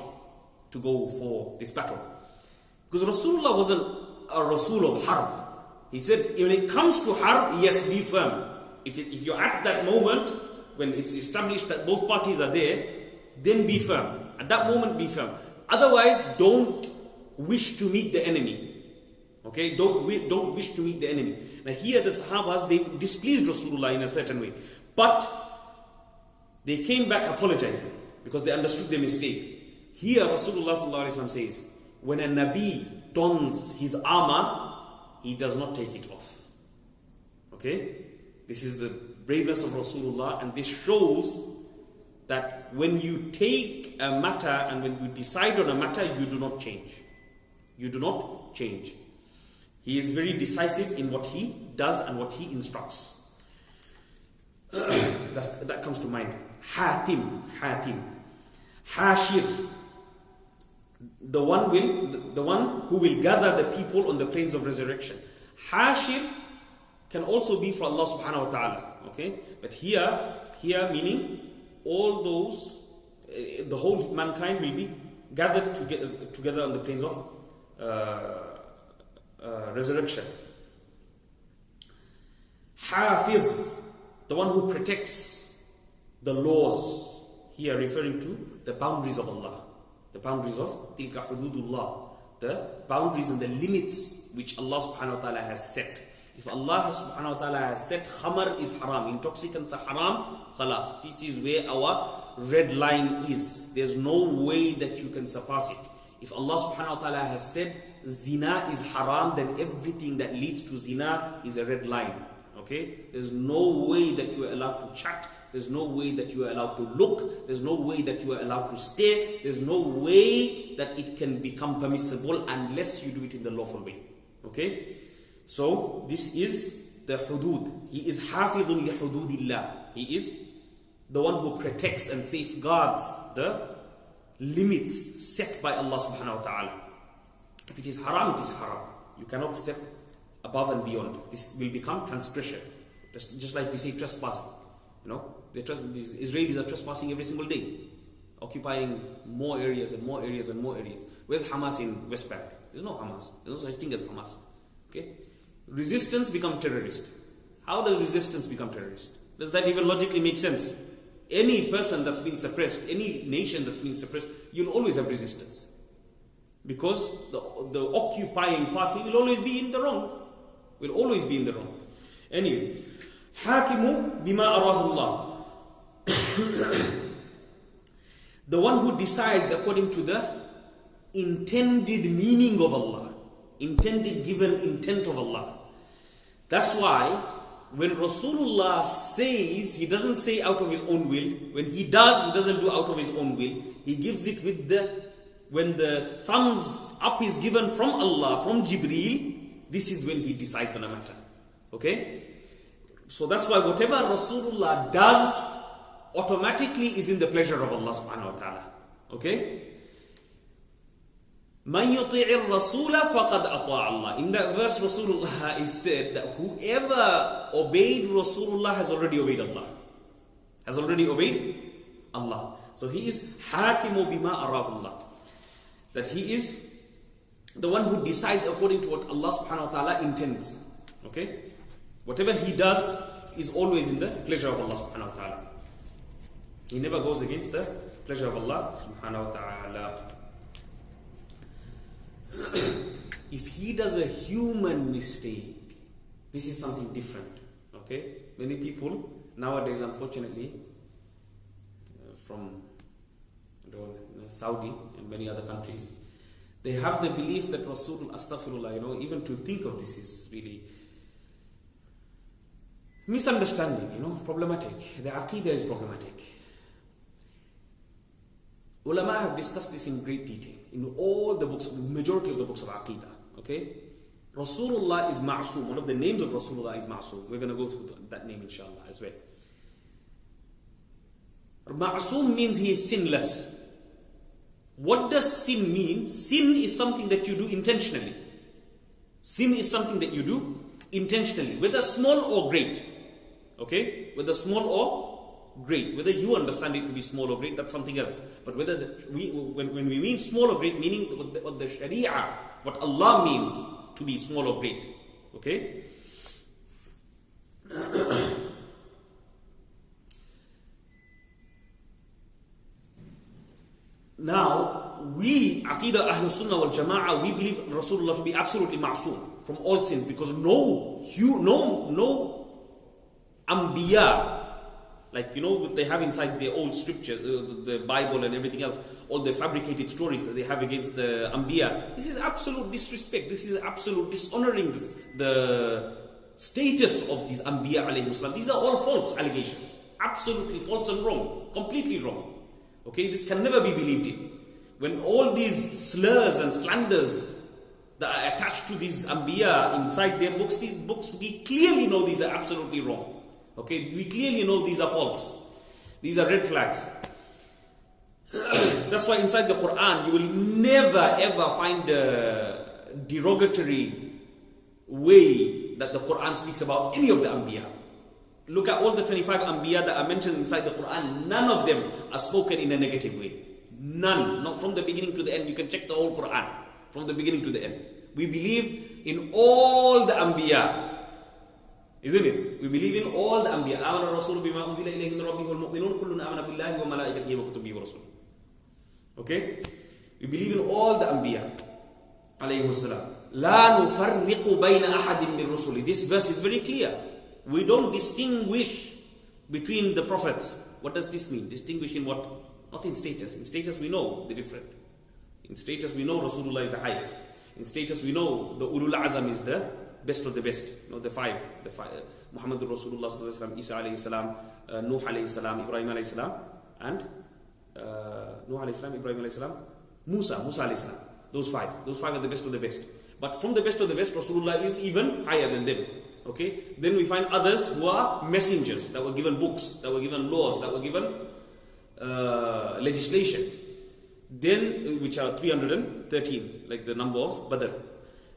to go for this battle. Because Rasulullah wasn't a Rasul of Harb. He said, when it comes to Harb, yes, be firm. If you're at that moment, when it's established that both parties are there, then be firm. At that moment, be firm. Otherwise, don't wish to meet the enemy. Okay, don't wish to meet the enemy. Now here the Sahabas, they displeased Rasulullah in a certain way. But they came back apologizing because they understood their mistake. Here Rasulullah sallallahu alaihi wasallam says, when a Nabi dons his armor, he does not take it off. Okay? This is the braveness of Rasulullah, and this shows that when you take a matter and when you decide on a matter, you do not change. You do not change. He is very decisive in what he does and what he instructs. That comes to mind. Hatim. Hashir. The one who will gather the people on the plains of resurrection. Hashir can also be for Allah subhanahu wa ta'ala. Okay? But here meaning all those, the whole mankind will be gathered together on the plains of resurrection. Hafiz, the one who protects the laws, here referring to the boundaries of Allah, the boundaries of tilka hududullah, the boundaries and the limits which Allah subhanahu wa ta'ala has set. If Allah subhanahu wa ta'ala has said khamar is haram, intoxicants are haram, khalas, this is where our red line is. There's no way that you can surpass it. If Allah subhanahu wa ta'ala has said zina is haram, then everything that leads to zina is a red line. Okay? There's no way that you are allowed to chat. There's no way that you are allowed to look. There's no way that you are allowed to stare. There's no way that it can become permissible unless you do it in the lawful way. Okay? So, this is the hudud. He is hafidun li hududillah. He is the one who protects and safeguards the limits set by Allah subhanahu wa ta'ala. If it is haram, it is haram. You cannot step above and beyond. This will become transgression. Just like we say trespass. The Israelis are trespassing every single day, occupying more areas and more areas and more areas. Where's Hamas in West Bank? There's no Hamas. There's no such thing as Hamas. Okay? Resistance become terrorist. How does resistance become terrorist? Does that even logically make sense? Any person that's been suppressed, any nation that's been suppressed, you'll always have resistance. Because the occupying party will always be in the wrong. Will always be in the wrong. Anyway, Hakimu bima arahullah. The one who decides according to the intended meaning of Allah, intended given intent of Allah. That's why when Rasulullah says, he doesn't say out of his own will. When he does, he doesn't do out of his own will. He gives it with when the thumbs up is given from Allah, from Jibreel, this is when he decides on a matter. Okay? So that's why whatever Rasulullah does automatically is in the pleasure of Allah subhanahu wa ta'ala. Okay? مَنْ يُطِعِ الرَّسُولَ فَقَدْ أَطَاعَ اللَّهِ. In that verse, Rasulullah is said that whoever obeyed Rasulullah has already obeyed Allah. Has already obeyed Allah. So he is hakimu bima arahullah. That he is the one who decides according to what Allah subhanahu wa ta'ala intends. Okay? Whatever he does is always in the pleasure of Allah subhanahu wa ta'ala. He never goes against the pleasure of Allah subhanahu wa ta'ala. If he does a human mistake, this is something different. Okay? Many people nowadays, unfortunately, from Saudi and many other countries, they have the belief that Rasulullah, astaghfirullah, even to think of this is really misunderstanding, problematic. The aqidah is problematic. Ulama have discussed this in great detail in all the books, majority of the books of aqidah. Okay? Rasulullah is ma'soom. One of the names of Rasulullah is ma'soom. We're going to go through that name inshallah as well. Ma'soom means he is sinless. What does sin mean? Sin is something that you do intentionally. Sin is something that you do intentionally, whether small or great. Okay? Whether small or great. Whether you understand it to be small or great, that's something else. But whether when we mean small or great, meaning what the Sharia, what Allah means to be small or great. Okay? Now, we, Aqidah Ahlul Sunnah wal Jama'ah, we believe Rasulullah to be absolutely ma'soom from all sins, because no Anbiya, like they have inside their old scriptures, the Bible and everything else, all the fabricated stories that they have against the Anbiya. This is absolute disrespect. This is absolute dishonoring the status of these Anbiya alayhi salam. These are all false allegations. Absolutely false and wrong. Completely wrong. Okay, this can never be believed in. When all these slurs and slanders that are attached to these Anbiya inside their books, these books, we clearly know these are absolutely wrong. Okay, we clearly know these are false. These are red flags. That's why inside the Quran, you will never ever find a derogatory way that the Quran speaks about any of the Anbiya. Look at all the 25 Anbiya that are mentioned inside the Quran. None of them are spoken in a negative way. None. Not from the beginning to the end. You can check the whole Quran from the beginning to the end. We believe in all the Anbiya. Isn't it? We believe in all the Anbiya. آمن الرسول بما أنزل إليه من ربه والمؤمنون كلنا آمن بالله وملائكته وكتبه ورسله. Okay? We believe in all the Anbiya. عليهم السلام. لا نفرق بين أحد من رسله. This verse is very clear. We don't distinguish between the prophets. What does this mean? Distinguish in what? Not in status. In status we know the different. In status we know Rasulullah is the highest. In status we know the Ulul Azam is the best of the best. The five. Muhammadur Rasulullah sallallahu alaihi wasallam, Isa alayhi salam, Nuh alayhi salam, Ibrahim alayhi salam, and Nuh alayhi salam, Ibrahim alayhi salam, Musa alayhi salam. Those five are the best of the best. But from the best of the best, Rasulullah is even higher than them. Okay? Then we find others who are messengers, that were given books, that were given laws, that were given legislation. Then, which are 313, like the number of Badr.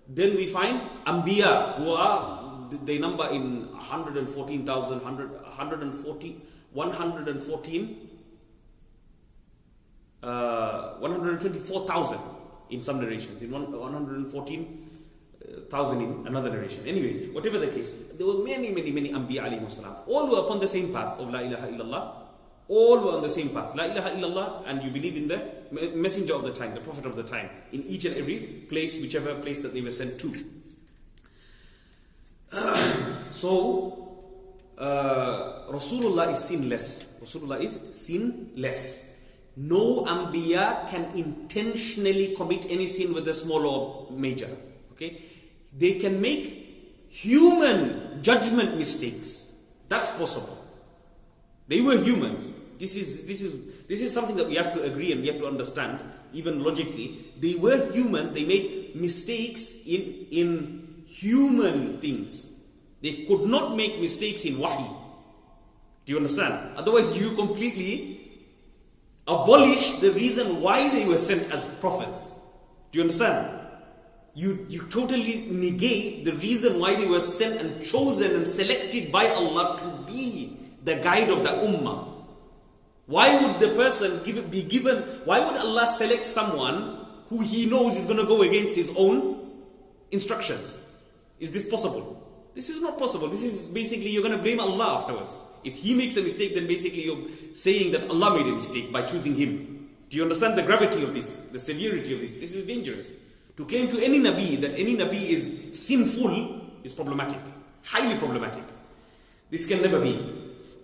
Then we find Anbiya, who are, they number in 114,000, 124,000 in some narrations, in 114,000 in another narration. Anyway, whatever the case, there were many Anbiya alayhi salam. All were upon the same path of La ilaha illallah. All were on the same path. La ilaha illallah, and you believe in the messenger of the time, the prophet of the time, in each and every place, whichever place that they were sent to. So, Rasulullah is sinless. Rasulullah is sinless. No Anbiya can intentionally commit any sin, whether small or major. Okay? They can make human judgment mistakes. That's possible. They were humans. This is something that we have to agree and we have to understand, even logically. They were humans. They made mistakes in human things. They could not make mistakes in wahi. Do you understand? Otherwise, you completely abolish the reason why they were sent as prophets. Do you understand? You totally negate the reason why they were sent and chosen and selected by Allah to be the guide of the ummah. Why would the person be given, why would Allah select someone who he knows is going to go against his own instructions? Is this possible? This is not possible. This is basically, you're going to blame Allah afterwards. If he makes a mistake, then basically you're saying that Allah made a mistake by choosing him. Do you understand the gravity of this, the severity of this? This is dangerous. To claim to any Nabi that any Nabi is sinful is problematic. Highly problematic. This can never be.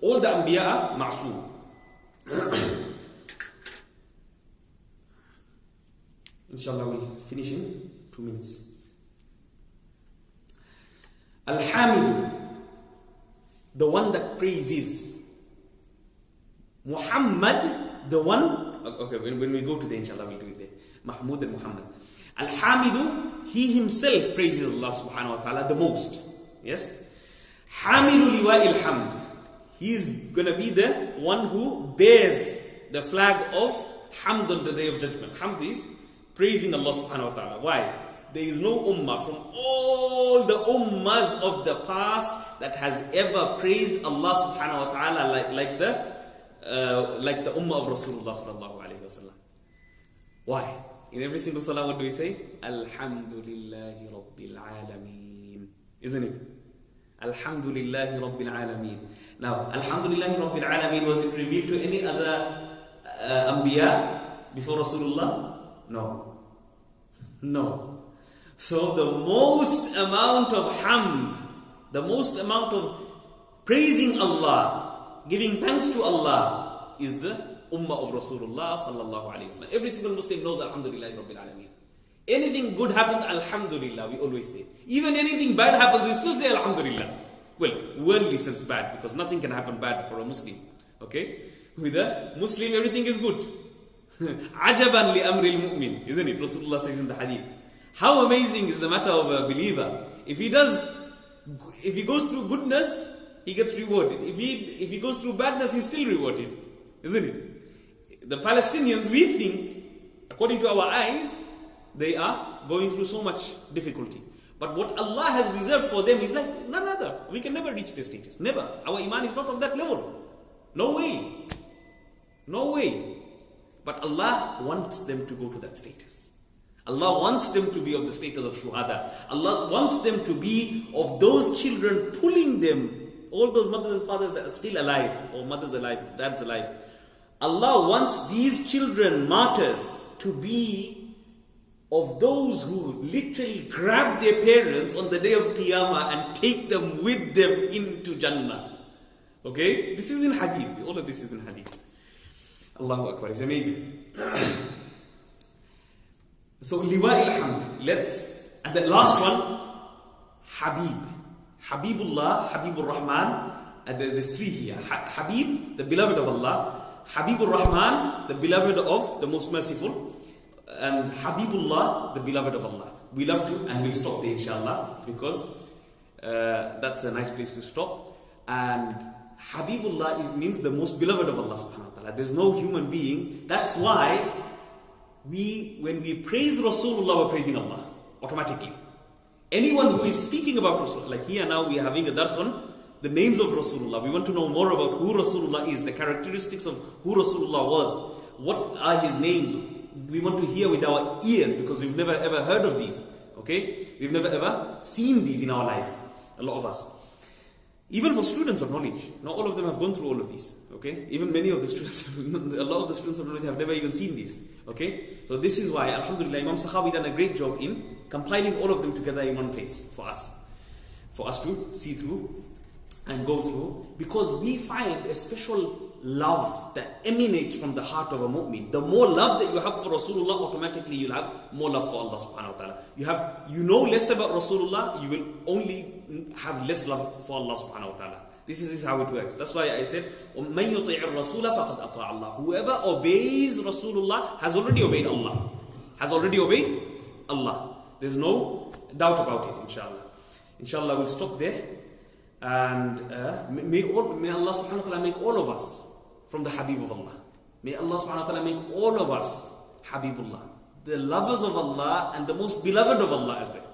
All the Anbiya are ma'soom. Inshallah, we'll finish in 2 minutes. Al-Hamidu, the one that praises. Muhammad, the one. Okay, when we go to the inshallah, we'll do it there. Mahmud and Muhammad. Al-Hamidu, he himself praises Allah subhanahu wa ta'ala the most. Yes? Hamidu liwa'il hamd. He is going to be the one who bears the flag of hamd on the day of judgment. Hamd is praising Allah subhanahu wa ta'ala. Why? There is no ummah from all the ummahs of the past that has ever praised Allah subhanahu wa ta'ala like the ummah of Rasulullah sallallahu alayhi wa sallam. Why? In every single salah, what do we say? Alhamdulillahi Rabbil Alameen. Isn't it? Alhamdulillahi Rabbil Alameen. Now, Alhamdulillahi Rabbil Alameen, was it revealed to any other Anbiya before Rasulullah? No. So the most amount of hamd, the most amount of praising Allah, giving thanks to Allah, is the ummah of Rasulullah sallallahu alayhi wa sallam. Every single Muslim knows Alhamdulillahi Rabbil Alameen. Anything good happens, Alhamdulillah, we always say. Even anything bad happens, we still say Alhamdulillah. Well, worldly sense bad, because nothing can happen bad for a Muslim. Okay? With a Muslim, everything is good. Ajaban li amril mu'min, isn't it? Rasulullah says in the hadith. How amazing is the matter of a believer. If he goes through goodness, he gets rewarded. If he goes through badness, he's still rewarded. Isn't it? The Palestinians, we think, according to our eyes, they are going through so much difficulty. But what Allah has reserved for them is like none other. We can never reach this status. Never. Our iman is not of that level. No way. But Allah wants them to go to that status. Allah wants them to be of the status of shuhada. Allah wants them to be of those children pulling them, all those mothers and fathers that are still alive, or mothers alive, dads alive. Allah wants these children, martyrs, to be of those who literally grab their parents on the day of Qiyamah and take them with them into Jannah. Okay? This is in Hadith. All of this is in Hadith. Allahu Akbar. It's amazing. So, Liwa'il Hamd. And the last one, Habib. Habibullah, Habibur Rahman. There's three here. Habib, the beloved of Allah. Habibur Rahman, the beloved of the most merciful. And Habibullah, the beloved of Allah. We love to, and we'll stop there inshallah, because that's a nice place to stop. And Habibullah means the most beloved of Allah subhanahu wa ta'ala. There's no human being. That's why when we praise Rasulullah, we're praising Allah automatically. Anyone who is speaking about Rasulullah, like here now we are having a dars on the names of Rasulullah. We want to know more about who Rasulullah is, the characteristics of who Rasulullah was, what are his names. We want to hear with our ears because we've never ever heard of these. Okay? We've never ever seen these in our lives. A lot of us. Even for students of knowledge, not all of them have gone through all of these. Okay? Even many of the students, a lot of the students of knowledge have never even seen these. Okay? So this is why, alhamdulillah, Imam Sakhawi done a great job in compiling all of them together in one place for us to see through and go through, because we find a special love that emanates from the heart of a mu'min. The more love that you have for Rasulullah, automatically you'll have more love for Allah subhanahu wa ta'ala. You know less about Rasulullah, you will only have less love for Allah subhanahu wa ta'ala. This is how it works. That's why I said, مَنْ يُطِعِ الرَّسُولَ فَقَدْ أَطَاعَ اللَّهِ. Whoever obeys Rasulullah has already obeyed Allah. Has already obeyed Allah. There's no doubt about it, inshallah. Inshallah, we'll stop there. And may Allah subhanahu wa ta'ala make all of us from the Habib of Allah. May Allah subhanahu wa ta'ala make all of us Habibullah, the lovers of Allah and the most beloved of Allah as well.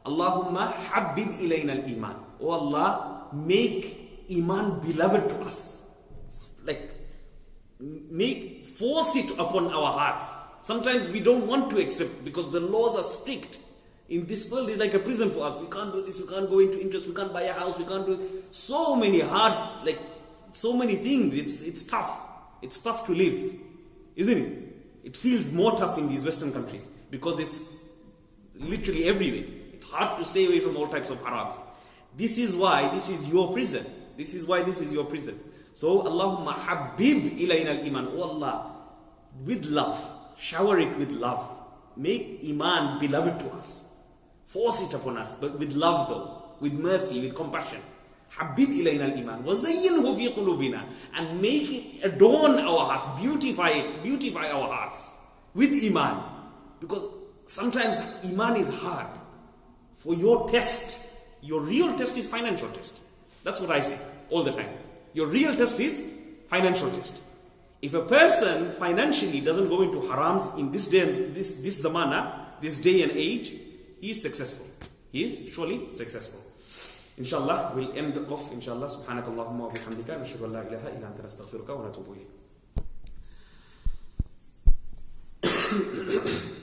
Allahumma habib ilayna al-iman. Oh Allah, make iman beloved to us. Like, force it upon our hearts. Sometimes we don't want to accept because the laws are strict. In this world, it's like a prison for us. We can't do this, we can't go into interest, we can't buy a house, we can't do so many so many things. It's tough. It's tough to live, isn't it? It feels more tough in these Western countries because it's literally everywhere. It's hard to stay away from all types of harams. This is why this is your prison. This is why this is your prison. So, Allahumma habib ilayna al-iman. Oh Allah, with love, shower it with love. Make iman beloved to us. Force it upon us, but with love though, with mercy, with compassion. Habib ilayna al-iman. وَزَيِّنْهُ فِي قُلُوبِنَا. And make it adorn our hearts, beautify our hearts with iman. Because sometimes iman is hard. For your test, your real test is financial test. That's what I say all the time. Your real test is financial test. If a person financially doesn't go into harams in this day, this zamana, this day and age, he is successful. He is surely successful. Inshallah, we'll end off, inshallah. Subhanakallahumma wa bihamdika, nashhadu an la ilaha illa anta nastaghfiruka wa natubu ilayk.